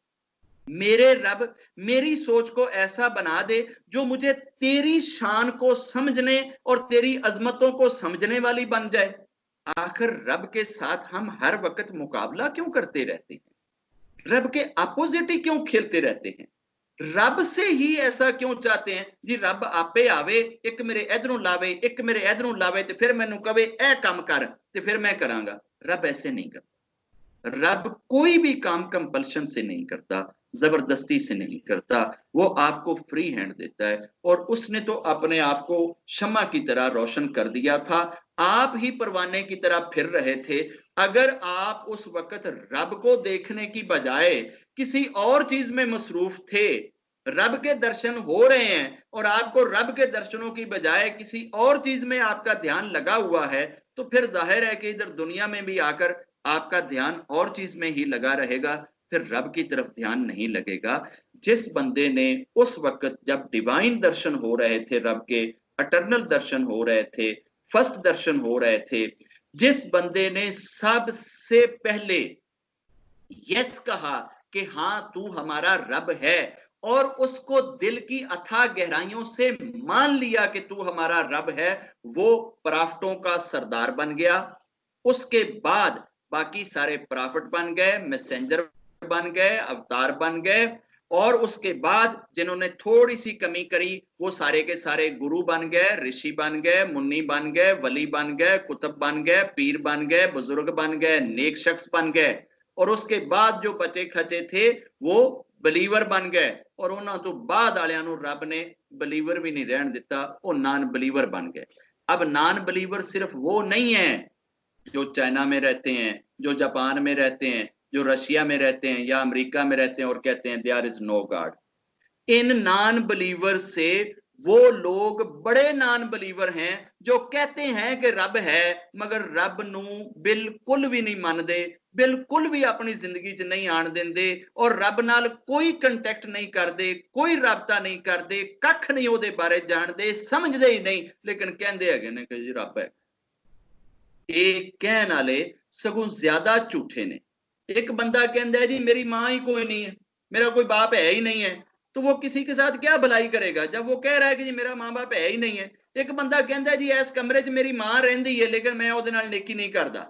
मेरे रब मेरी सोच को ऐसा बना दे जो मुझे तेरी शान को समझने और तेरी अजमतों को समझने वाली बन जाए। आखिर रब के साथ हम हर वक्त मुकाबला क्यों करते रहते हैं? रब के अपोजिट ही क्यों खेलते रहते हैं? रब से ही ऐसा क्यों चाहते हैं जी रब आपे आवे, एक मेरे इधरों लावे, एक मेरे इधरों लावे, तो फिर मैनू कवे ए काम कर, तो फिर मैं करांगा। रब ऐसे नहीं करता। रब कोई भी काम कंपल्शन से नहीं करता, जबरदस्ती से नहीं करता। वो आपको फ्री हैंड देता है, और उसने तो अपने आप को शम्मा की तरह रोशन कर दिया था। आप ही परवाने की तरह फिर रहे थे। अगर आप उस वक्त रब को देखने की बजाय किसी और चीज में मसरूफ थे, रब के दर्शन हो रहे हैं और आपको रब के दर्शनों की बजाय किसी और चीज में आपका ध्यान लगा हुआ है, तो फिर जाहिर है कि इधर दुनिया में भी आकर आपका ध्यान और चीज में ही लगा रहेगा, फिर रब की तरफ ध्यान नहीं लगेगा। जिस बंदे ने उस वक्त जब डिवाइन दर्शन हो रहे थे, रब के अटर्नल दर्शन हो रहे थे, फर्स्ट दर्शन हो रहे थे, जिस बंदे ने सबसे पहले यस कहा कि हाँ तू हमारा रब है, और उसको दिल की अथाह गहराइयों से मान लिया कि तू हमारा रब है, वो प्राफ्टों का सरदार बन गया। उसके बाद बाकी सारे प्राफिट बन गए, मैसेंजर बन गए, अवतार बन गए, और उसके बाद जिन्होंने थोड़ी सी कमी करी वो सारे के सारे गुरु बन गए, ऋषि बन गए, मुन्नी बन गए, वली बन गए, कुतुब बन गए, पीर बन गए, बुजुर्ग बन गए, नेक शख्स बन गए। और उसके बाद जो बचे खचे थे वो बलीवर बन गए, और उन्होंने तो बाद वालियां नूं रब ने बलीवर भी नहीं रहन दिता, वो नॉन बलीवर बन गए। अब नॉन बलीवर सिर्फ वो नहीं है जो चाइना में रहते हैं, जो जापान में रहते हैं, जो रशिया में रहते हैं या अमेरिका में रहते हैं और कहते हैं देयर इज नो गॉड। इन नॉन बिलीवर से वो लोग बड़े नॉन बिलीवर हैं जो कहते हैं कि रब है, मगर रब नू बिल्कुल भी नहीं मानते, बिल्कुल भी अपनी जिंदगी च नहीं आन देंदे, और रब नाल कोई कंटैक्ट नहीं करते, कोई राबता नहीं करते, कख नहीं ਉਹਦੇ बारे जानते, समझते ही नहीं, लेकिन कहते हैगे ने कि जी रब है। ये कहने वाले सगों ज्यादा झूठे ने। एक बंदा कहता है जी मेरी मां ही कोई नहीं है, मेरा कोई बाप है ही नहीं है, तो वो किसी के साथ क्या भलाई करेगा जब वो कह रहा है कि जी मेरा मां बाप है ही नहीं है। एक बंदा कहता है जी इस कमरे च मेरी मां रहिंदी है लेकिन मैं ਉਹਦੇ ਨਾਲ नेकी नहीं करता,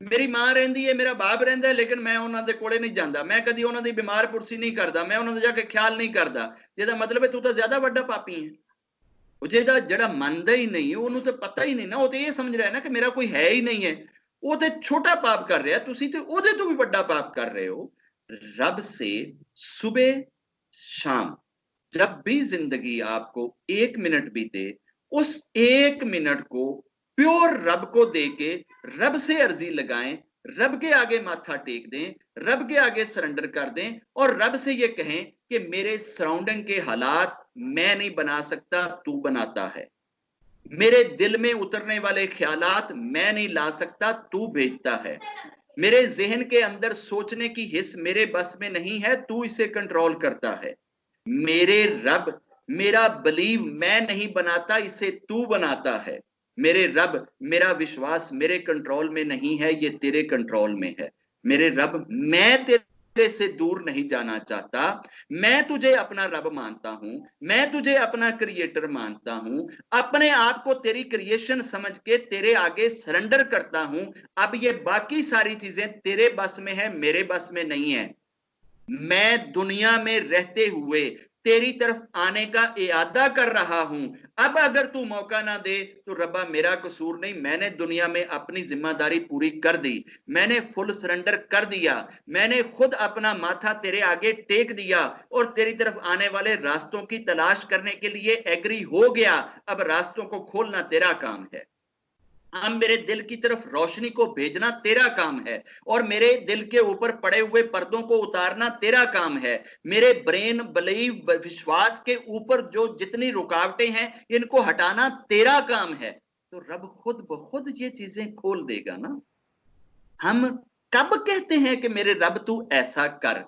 मेरी मां रहिंदी है, मेरा बाप रहिंदा है लेकिन मैं ਉਹਨਾਂ ਦੇ ਕੋਲੇ नहीं ਜਾਂਦਾ, मैं कदी ਉਹਨਾਂ ਦੀ बीमार पुरसी नहीं करता, मैं ਉਹਨਾਂ ਦੇ ਜਾ ਕੇ ख्याल नहीं करता। ਜਿਹਦਾ मतलब है तू तो ज्यादा ਵੱਡਾ पापी है। ਜਿਹਦਾ ਜਿਹੜਾ ਮੰਨਦਾ ਹੀ ਨਹੀਂ ਉਹਨੂੰ ਤਾਂ ਪਤਾ ਹੀ ਨਹੀਂ ਨਾ, ਉਹ ਤੇ ਇਹ ਸਮਝ ਰਿਹਾ ਨਾ ਕਿ ਮੇਰਾ ਕੋਈ ਹੈ ਹੀ ਨਹੀਂ ਹੈ, ਉਹ ਤੇ ਛੋਟਾ ਪਾਪ ਕਰ ਰਿਹਾ, ਤੁਸੀਂ ਤੇ ਉਹਦੇ ਤੋਂ ਵੀ ਵੱਡਾ पाप कर रहे हो। रब से सुबह शाम जब भी जिंदगी आपको 1 मिनट भी दे, उस 1 मिनट को प्योर रब को दे के रब से अर्जी लगाएं, रब के आगे माथा टेक दें, रब के आगे सरेंडर कर दें और रब से ये कहें कि मेरे सराउंडिंग के हालात मैं नहीं बना सकता, तू बनाता है। मेरे दिल में उतरने वाले ख्यालात मैं नहीं ला सकता, तू भेजता है। मेरे जहन के अंदर सोचने की हिस्स मेरे बस में नहीं है, तू इसे कंट्रोल करता है। मेरे रब, मेरा बिलीव मैं नहीं बनाता, इसे तू बनाता है। मेरे रब, मेरा विश्वास मेरे कंट्रोल में नहीं है, ये तेरे कंट्रोल में है। मेरे रब, मैं तेरे से दूर नहीं जाना चाहता, मैं तुझे अपना रब मानता हूं, मैं तुझे अपना क्रिएटर मानता हूं, अपने आप को तेरी क्रिएशन समझ के तेरे आगे सरेंडर करता हूं। अब ये बाकी सारी चीजें तेरे बस में है, मेरे बस में नहीं है। मैं दुनिया में रहते हुए तेरी तरफ आने का इरादा कर रहा हूं। अब अगर तू मौका ना दे तो रब्बा मेरा कसूर नहीं, मैंने दुनिया में अपनी जिम्मेदारी पूरी कर दी, मैंने फुल सरेंडर कर दिया, मैंने खुद अपना माथा तेरे आगे टेक दिया और तेरी तरफ आने वाले रास्तों की तलाश करने के लिए एग्री हो गया। अब रास्तों को खोलना तेरा काम है, अब मेरे दिल की तरफ रोशनी को भेजना तेरा काम है और मेरे दिल के ऊपर पड़े हुए पर्दों को उतारना तेरा काम है। मेरे ब्रेन, बिलीव, विश्वास के ऊपर जो जितनी रुकावटें हैं इनको हटाना तेरा काम है। तो रब खुद ब खुद ये चीजें खोल देगा ना। हम कब कहते हैं कि मेरे रब तू ऐसा कर?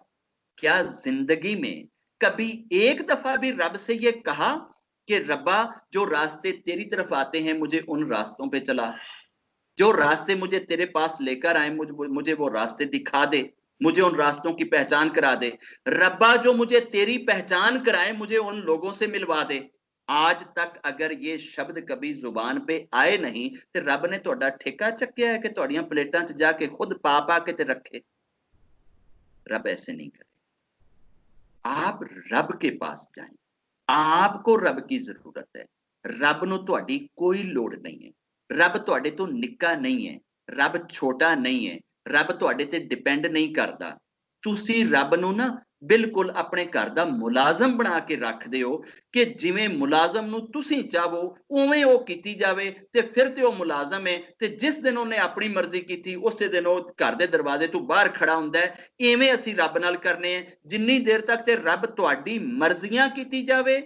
क्या जिंदगी में कभी एक दफा भी रब से ये कहा कि रब्बा जो रास्ते तेरी तरफ आते हैं मुझे उन रास्तों पे चला, जो रास्ते मुझे तेरे पास लेकर आए मुझे वो रास्ते दिखा दे, मुझे उन रास्तों की पहचान करा दे। रब्बा जो मुझे तेरी पहचान कराए मुझे उन लोगों से मिलवा दे। आज तक अगर ये शब्द कभी जुबान पे आए नहीं तो रब ने ਤੁਹਾਡਾ ठेका चक्या है कि ਤੁਹਾਡੀਆਂ प्लेटां च जाके खुद पा पा के ते रखे? रब ऐसे नहीं करे। आप रब के पास जाएं, आपको रब की जरूरत है। रब ਨੂੰ ਤੁਹਾਡੀ ਕੋਈ ਲੋੜ ਨਹੀਂ ਹੈ। ਰੱਬ ਤੁਹਾਡੇ ਤੋਂ ਨਿੱਕਾ ਨਹੀਂ ਹੈ, ਰੱਬ ਛੋਟਾ ਨਹੀਂ ਹੈ, ਰੱਬ ਤੁਹਾਡੇ ਤੇ ਡਿਪੈਂਡ ਨਹੀਂ ਕਰਦਾ। ਤੁਸੀਂ ਰੱਬ ਨੂੰ ਨਾ ਬਿਲਕੁਲ ਆਪਣੇ ਘਰ ਦਾ ਮੁਲਾਜ਼ਮ ਬਣਾ ਕੇ ਰੱਖਦੇ ਹੋ ਕਿ ਜਿਵੇਂ ਮੁਲਾਜ਼ਮ ਨੂੰ ਤੁਸੀਂ ਚਾਹੋ ਉਵੇਂ ਉਹ ਕੀਤੀ ਜਾਵੇ ਤੇ ਫਿਰ ਤੇ ਉਹ ਮੁਲਾਜ਼ਮ ਹੈ ਤੇ ਜਿਸ ਦਿਨ ਉਹਨੇ ਆਪਣੀ ਮਰਜ਼ੀ ਕੀਤੀ ਉਸੇ ਦਿਨ ਉਹ ਘਰ ਦੇ ਦਰਵਾਜ਼ੇ ਤੋਂ ਬਾਹਰ ਖੜਾ ਹੁੰਦਾ ਹੈ। ਇਵੇਂ ਅਸੀਂ ਰੱਬ ਨਾਲ ਕਰਨੇ ਆ। ਜਿੰਨੀ ਦੇਰ ਤੱਕ ਤੇ ਰੱਬ ਤੁਹਾਡੀ ਮਰਜ਼ੀਆਂ ਕੀਤੀ ਜਾਵੇ,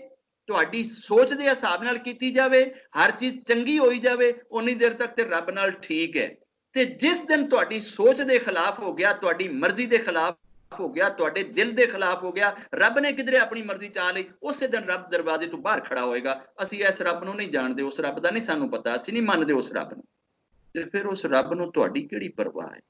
ਤੁਹਾਡੀ ਸੋਚ ਦੇ ਹਿਸਾਬ ਨਾਲ ਕੀਤੀ ਜਾਵੇ, ਹਰ ਚੀਜ਼ ਚੰਗੀ ਹੋਈ ਜਾਵੇ, ਉਨੀ ਦੇਰ ਤੱਕ ਤੇ ਰੱਬ ਨਾਲ ਠੀਕ ਹੈ। ਤੇ ਜਿਸ ਦਿਨ ਤੁਹਾਡੀ ਸੋਚ ਦੇ ਖਿਲਾਫ ਹੋ ਗਿਆ, ਤੁਹਾਡੀ ਮਰਜ਼ੀ ਦੇ ਖਿਲਾਫ ਹੋ ਗਿਆ, ਤੁਹਾਡੇ ਦਿਲ ਦੇ ਖਿਲਾਫ ਹੋ ਗਿਆ, ਰੱਬ ਨੇ ਕਿਧਰੇ ਆਪਣੀ ਮਰਜ਼ੀ ਚਾਹ ਲਈ, ਉਸੇ ਦਿਨ ਰੱਬ ਦਰਵਾਜ਼ੇ ਤੋਂ ਬਾਹਰ ਖੜਾ ਹੋਏਗਾ। ਅਸੀਂ ਇਸ ਰੱਬ ਨੂੰ ਨਹੀਂ ਜਾਣਦੇ, ਉਸ ਰੱਬ ਦਾ ਨਹੀਂ ਸਾਨੂੰ ਪਤਾ, ਅਸੀਂ ਨਹੀਂ ਮੰਨਦੇ ਉਸ ਰੱਬ ਨੂੰ। ਤੇ ਫਿਰ ਉਸ ਰੱਬ ਨੂੰ ਤੁਹਾਡੀ ਕਿਹੜੀ ਪਰਵਾਹ ਹੈ?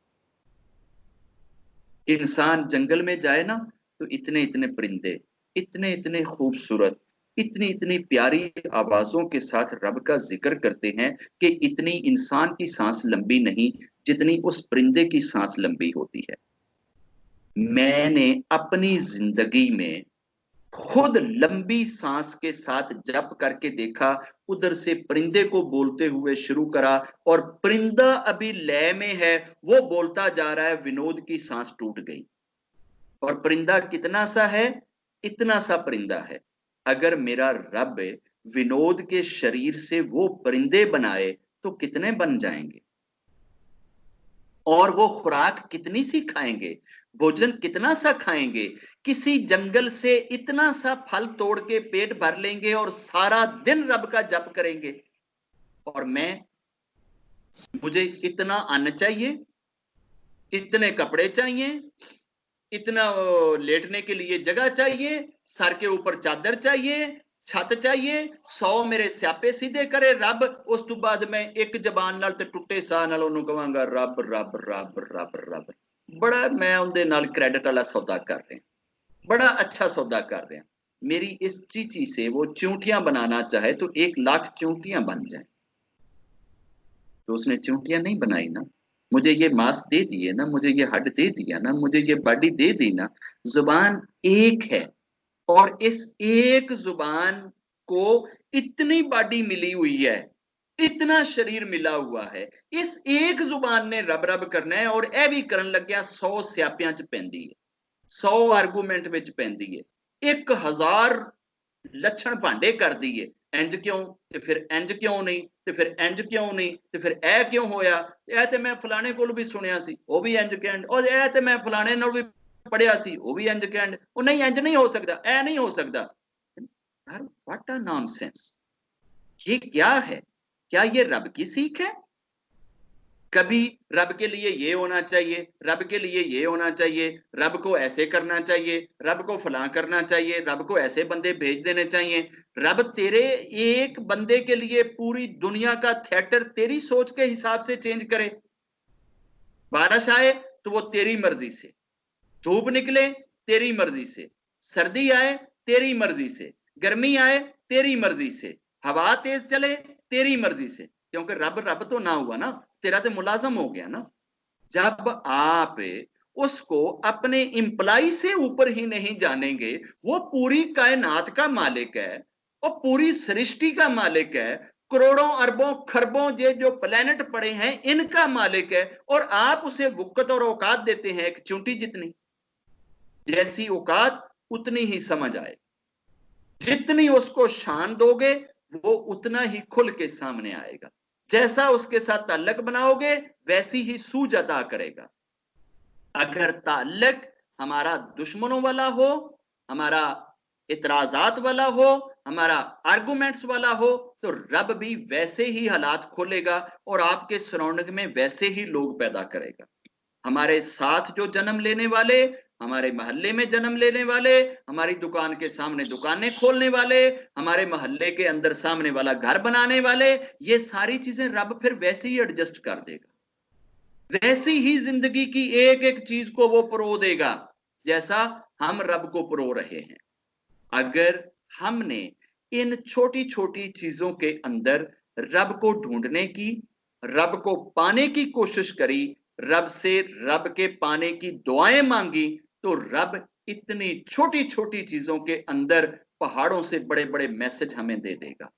इंसान जंगल में जाए ना तो इतने इतने परिंदे, इतने इतने खूबसूरत, इतनी इतनी प्यारी आवाजों के साथ रब का जिक्र करते हैं कि इतनी इंसान की सांस लंबी नहीं जितनी उस परिंदे की सांस लंबी होती है। मैंने अपनी जिंदगी में खुद लंबी सांस के साथ जप करके देखा, उधर से परिंदे को बोलते हुए शुरू करा और परिंदा अभी लय में है, वो बोलता जा रहा है, विनोद की सांस टूट गई। और परिंदा कितना सा है? इतना सा परिंदा है। अगर मेरा रब विनोद के शरीर से वो परिंदे बनाए तो कितने बन जाएंगे? और वो खुराक कितनी सी खाएंगे, भोजन कितना सा खाएंगे? किसी जंगल से इतना सा फल तोड़ के पेट भर लेंगे और सारा दिन रब का जप करेंगे। और मुझे इतना अन्न चाहिए, इतने कपड़े चाहिए, इतना लेटने के लिए जगह चाहिए, सर के ऊपर चादर चाहिए, छत चाहिए, 100 मेरे स्यापे सीधे करे रब। उस तो बाद मैं एक जबान नाल ते टुੱਟੇ ਸਾਹ ਨਾਲ ਉਹਨੂੰ ਕਹਾਂਗਾ रब रब रब रब रब। बड़ा मैं उनके नाल क्रेडिट वाला सौदा कर रहा, बड़ा अच्छा सौदा कर रहा। मेरी इस चीची से वो चूंटियां बनाना चाहे तो 1,00,000 चूंटियां बन जाए। तो उसने चूंटियां नहीं बनाई ना, मुझे ये मांस दे दिए ना, मुझे ये हड्ड दे दिया ना, मुझे ये बॉडी दे दी ना। जुबान एक है और इस एक जुबान को इतनी बॉडी मिली हुई है, इतना शरीर मिला हुआ है। इस एक जुबान ने रब रब करना है और यह भी करन लग गया 100 स्यापियां च पैंदी है, 100 आर्गूमेंट विच पैंदी है, 1000 ਲੱਛਣ ਭਾਂਡੇ ਕਰਦੀ ਏ, ਇੰਜ ਕਿਉਂ ਤੇ ਫਿਰ ਇੰਜ ਕਿਉਂ ਨਹੀਂ ਤੇ ਫਿਰ ਇੰਜ ਕਿਉਂ ਨਹੀਂ ਤੇ ਫਿਰ ਇਹ ਕਿਉਂ ਹੋਇਆ, ਇਹ ਤੇ ਮੈਂ ਫਲਾਣੇ ਕੋਲ ਵੀ ਸੁਣਿਆ ਸੀ ਉਹ ਵੀ ਇੰਜ ਕਹਿਣ, ਉਹ ਇਹ ਤੇ ਮੈਂ ਫਲਾਣੇ ਨਾਲ ਵੀ ਪੜਿਆ ਸੀ ਉਹ ਵੀ ਇੰਜ ਕਹਿਣ, ਉਹ ਨਹੀਂ ਇੰਜ नहीं हो सकता, ਇਹ नहीं हो सकता। यार व्हाट अ नॉनसेंस, ये क्या है? क्या ये रब की सीख है? कभी रब के लिए ये होना चाहिए, रब के लिए ये होना चाहिए, रब को ऐसे करना चाहिए, रब को फलां करना चाहिए, रब को ऐसे बंदे भेज देने चाहिए। रब तेरे एक बंदे के लिए पूरी दुनिया का थिएटर तेरी सोच के हिसाब से चेंज करे। बारिश आए तो वो तेरी मर्जी से, धूप निकले तेरी मर्जी से, सर्दी आए तेरी मर्जी से, गर्मी आए तेरी मर्जी से, हवा तेज चले तेरी मर्जी से, क्योंकि रब रब तो ना हुआ ना, तेरा तो मुलाजम हो गया ना। जब आप उसको अपने इंप्लाई से ऊपर ही नहीं जानेंगे, वो पूरी कायनात का मालिक है, वो पूरी सृष्टि का मालिक है, करोड़ों अरबों खरबों ये जो प्लेनेट पड़े हैं इनका मालिक है, और आप उसे वक़्त और औकात देते हैं एक चूंटी जितनी। जैसी औकात उतनी ही समझ आए, जितनी उसको शान दोगे वो उतना ही खुल के सामने आएगा, जैसा उसके साथ ताल्लुक बनाओगे वैसी ही सूझ अदा करेगा। अगर ताल्लुक हमारा दुश्मनों वाला हो, हमारा इतराजात वाला हो, हमारा आर्गुमेंट्स वाला हो, तो रब भी वैसे ही हालात खोलेगा और आपके सराउंडिंग में वैसे ही लोग पैदा करेगा। हमारे साथ जो जन्म लेने वाले, हमारे मोहल्ले में जन्म लेने वाले, हमारी दुकान के सामने दुकानें खोलने वाले, हमारे मोहल्ले के अंदर सामने वाला घर बनाने वाले, ये सारी चीजें रब फिर वैसे ही एडजस्ट कर देगा, वैसी ही जिंदगी की एक एक चीज को वो परो देगा जैसा हम रब को परो रहे हैं। अगर हमने इन छोटी छोटी चीजों के अंदर रब को ढूंढने की, रब को पाने की कोशिश करी, रब से रब के पाने की दुआएं मांगी, तो रब इतनी छोटी छोटी चीजों के अंदर पहाड़ों से बड़े बड़े मैसेज हमें दे देगा।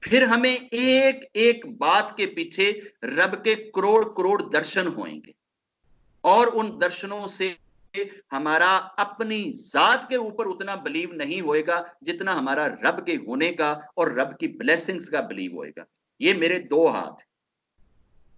फिर हमें एक एक बात के पीछे रब के करोड़ करोड़ दर्शन होंगे, और उन दर्शनों से हमारा अपनी जात के ऊपर उतना बिलीव नहीं होएगा जितना हमारा रब के होने का और रब की ब्लेसिंग्स का बिलीव होएगा। ये मेरे दो हाथ,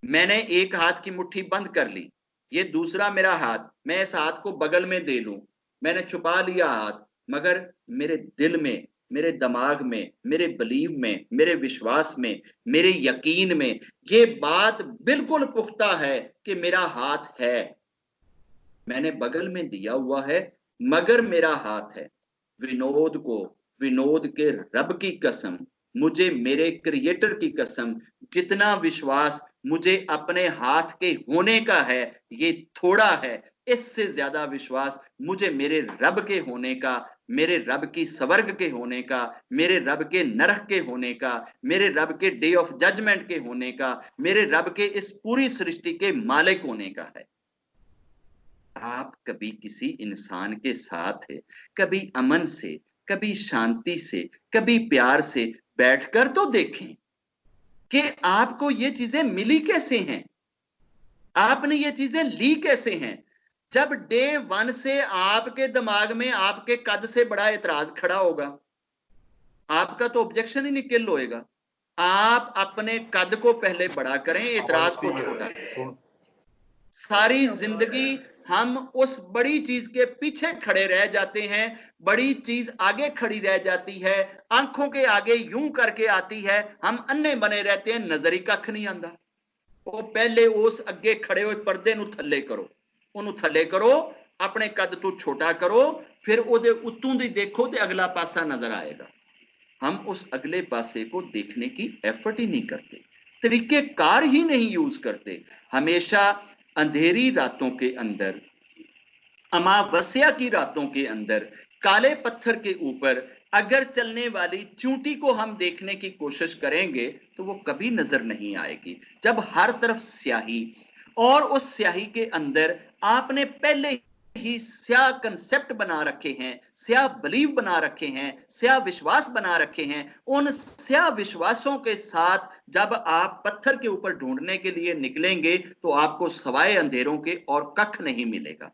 मैंने एक हाथ की मुट्ठी बंद कर ली, ये दूसरा मेरा हाथ, मैं इस हाथ को बगल में दे लूं, मैंने छुपा लिया हाथ, मगर मेरे दिल में, मेरे दिमाग में, मेरे बिलीव में, मेरे विश्वास में, मेरे यकीन में ये बात बिल्कुल पुख्ता है कि मेरा हाथ है, मैंने बगल में दिया हुआ है मगर मेरा हाथ है। विनोद को, विनोद के रब की कसम, मुझे मेरे क्रिएटर की कसम, जितना विश्वास मुझे अपने हाथ के होने का है ये थोड़ा है, इससे ज्यादा विश्वास मुझे मेरे रब के होने का, मेरे रब की स्वर्ग के होने का, मेरे रब के नरक के होने का, मेरे रब के डे ऑफ जजमेंट के होने का, मेरे रब के इस पूरी सृष्टि के मालिक होने का है। आप कभी किसी इंसान के साथ कभी अमन से, कभी शांति से, कभी प्यार से बैठकर तो देखें कि आपको ये चीजें मिली कैसे हैं, आपने ये चीजें ली कैसे हैं। जब डे वन से आपके दिमाग में आपके कद से बड़ा एतराज खड़ा होगा, आपका तो ऑब्जेक्शन ही निकल होएगा। आप अपने कद को पहले बड़ा करें, एतराज को छोटा करें। सारी जिंदगी हम उस बड़ी चीज के पीछे खड़े रह जाते हैं, बड़ी चीज आगे खड़ी रह जाती है, आंखों के आगे यूं करके आती है, हम अन्ने बने रहते हैं, नजर ही कख नहीं आंदा। वो पहले उस अगे खड़े हुए पर्दे नूं थल्ले करो, उन्हों थल्ले करो, अपने कद तो छोटा करो, फिर ओदे उत्तों दी देखो ते अगला पासा नजर आएगा। हम उस अगले पासे को देखने की एफर्ट ही नहीं करते, तरीके कार ही नहीं यूज करते। हमेशा अंधेरी रातों के अंदर, अमावस्या की रातों के अंदर, काले पत्थर के ऊपर अगर चलने वाली चूंटी को हम देखने की कोशिश करेंगे तो वो कभी नजर नहीं आएगी। जब हर तरफ स्याही, और उस स्याही के अंदर आपने पहले ही स्याह कंसेप्ट बना रखे हैं, स्याह बिलीव बना रखे हैं, स्याह विश्वास बना रखे हैं, उन स्याह विश्वासों के साथ जब आप पत्थर के ऊपर ढूंढने के लिए निकलेंगे तो आपको सवाए अंधेरों के और कख नहीं मिलेगा,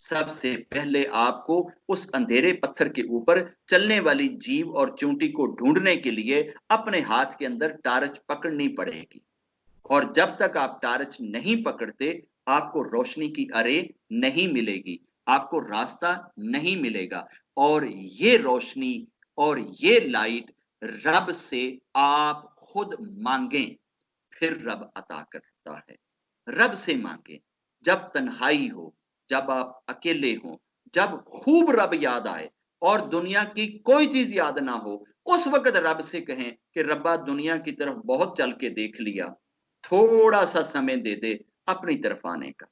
सबसे पहले आपको उस अंधेरे पत्थर के ऊपर चलने वाली जीव और चूंटी को ढूंढने के लिए अपने हाथ के अंदर टार्च पकड़नी पड़ेगी। और जब तक आप टार्च नहीं पकड़ते, आपको रोशनी की अरे नहीं मिलेगी, आपको रास्ता नहीं मिलेगा। और ये रोशनी और ये लाइट रब से आप खुद मांगें, फिर रब अता करता है। रब से मांगे, जब तन्हाई हो, जब आप अकेले हो, जब खूब रब याद आए और दुनिया की कोई चीज याद ना हो, उस वक्त रब से कहें कि रब्बा दुनिया की तरफ बहुत चल के देख लिया, थोड़ा सा समय दे दे अपनी तरफ आने का।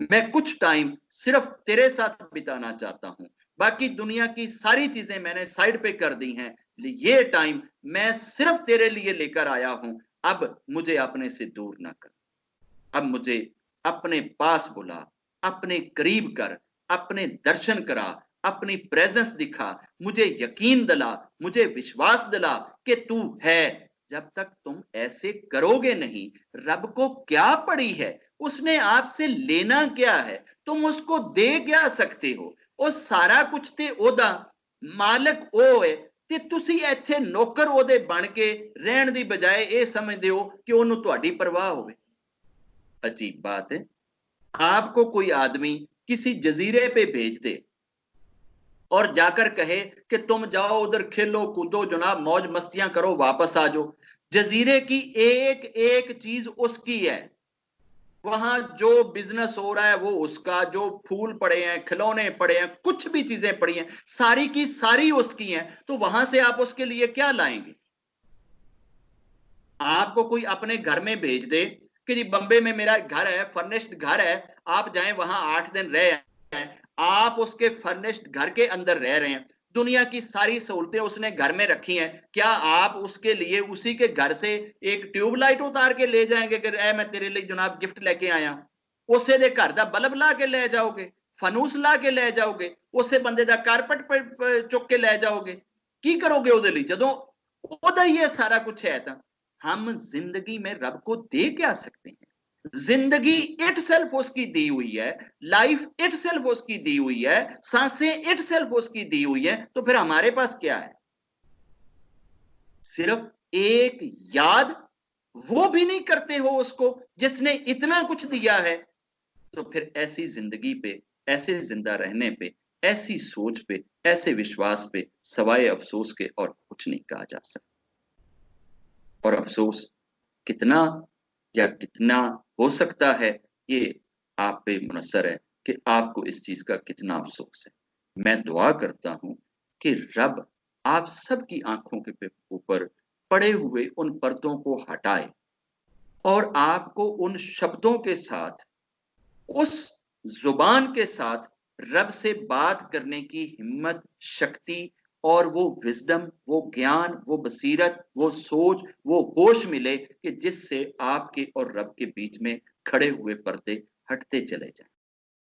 मैं कुछ टाइम सिर्फ तेरे साथ बिताना चाहता हूं, बाकी दुनिया की सारी चीजें मैंने साइड पे कर दी हैं, ये टाइम मैं सिर्फ तेरे लिए लेकर आया हूं। अब मुझे अपने से दूर ना कर, अब मुझे अपने पास बुला, अपने करीब कर, अपने दर्शन करा, अपनी प्रेजेंस दिखा, मुझे यकीन दिला, मुझे विश्वास दिला कि तू है। जब तक तुम ऐसे करोगे नहीं, रब को क्या पड़ी है, उसने आपसे लेना क्या है, तुम उसको दे क्या सकते हो। ਉਹ ਸਾਰਾ ਕੁਝ ਤੇ ਉਹਦਾ ਮਾਲਕ ਉਹ ਹੈ ਤੇ ਤੁਸੀਂ ਇੱਥੇ ਨੌਕਰ ਉਹਦੇ ਬਣ ਕੇ ਰਹਿਣ ਦੀ ਬਜਾਏ ਇਹ ਸਮਝਦੇ ਹੋ ਕਿ ਉਹਨੂੰ ਤੁਹਾਡੀ ਪਰਵਾਹ ਹੋਵੇ। अजीब बात है। आपको कोई आदमी किसी जजीरे पे भेज दे और जाकर कहे कि तुम जाओ उधर खेलो कूदो जनाब मौज मस्तियां करो वापस आ जाओ। जजीरे की एक एक चीज उसकी है, वहां जो बिजनेस हो रहा है वो उसका, जो फूल पड़े हैं, खिलौने पड़े हैं, कुछ भी चीजें पड़ी हैं, सारी की सारी उसकी हैं। तो वहां से आप उसके लिए क्या लाएंगे। आपको कोई अपने घर में भेज दे कि जी बंबे में मेरा घर है, फर्निश्ड घर है, आप जाएं वहां 8 दिन रहे हैं, आप उसके फर्निश्ड घर के अंदर रह रहे हैं, दुनिया की सारी सहूलतें उसने घर में रखी हैं, क्या आप उसके लिए उसी के घर से एक ट्यूबलाइट उतार के ले जाएंगे कि मैं तेरे लिए जनाब गिफ्ट लेके आया। उसे दे घर दा बल्ब ला के ले जाओगे, फनूस ला के ले जाओगे, उसे बंदे दा कारपेट चुक के ले जाओगे, की करोगे ਉਹਦੇ ਲਈ ਜਦੋਂ ਉਹਦਾ ਹੀ ਇਹ ਸਾਰਾ कुछ है। ਤਾਂ हम जिंदगी में रब को दे क्या सकते हैं। जिंदगी इट सेल्फ उसकी दी हुई है, लाइफ इट सेल्फ उसकी दी हुई है, सांसें इट सेल्फ उसकी दी हुई है, तो फिर हमारे पास क्या है। सिर्फ एक याद, वो भी नहीं करते हो उसको जिसने इतना कुछ दिया है। तो फिर ऐसी जिंदगी पे, ऐसे जिंदा रहने पे, ऐसी सोच पे, ऐसे विश्वास पे सवाए अफसोस के और कुछ नहीं कहा जा सकता। और अफसोस कितना या कितना हो सकता है, ये आप पे मुनस्सर है कि आपको इस चीज का कितना अफसोस है। मैं दुआ करता हूं कि रब आप सबकी आंखों के ऊपर पड़े हुए उन पर्दों को हटाए और आपको उन शब्दों के साथ, उस जुबान के साथ रब से बात करने की हिम्मत, शक्ति और वो विजडम, वो ज्ञान, वो बसीरत, वो सोच, वो होश मिले कि जिससे आपके और रब के बीच में खड़े हुए पर्दे हटते चले जाएं।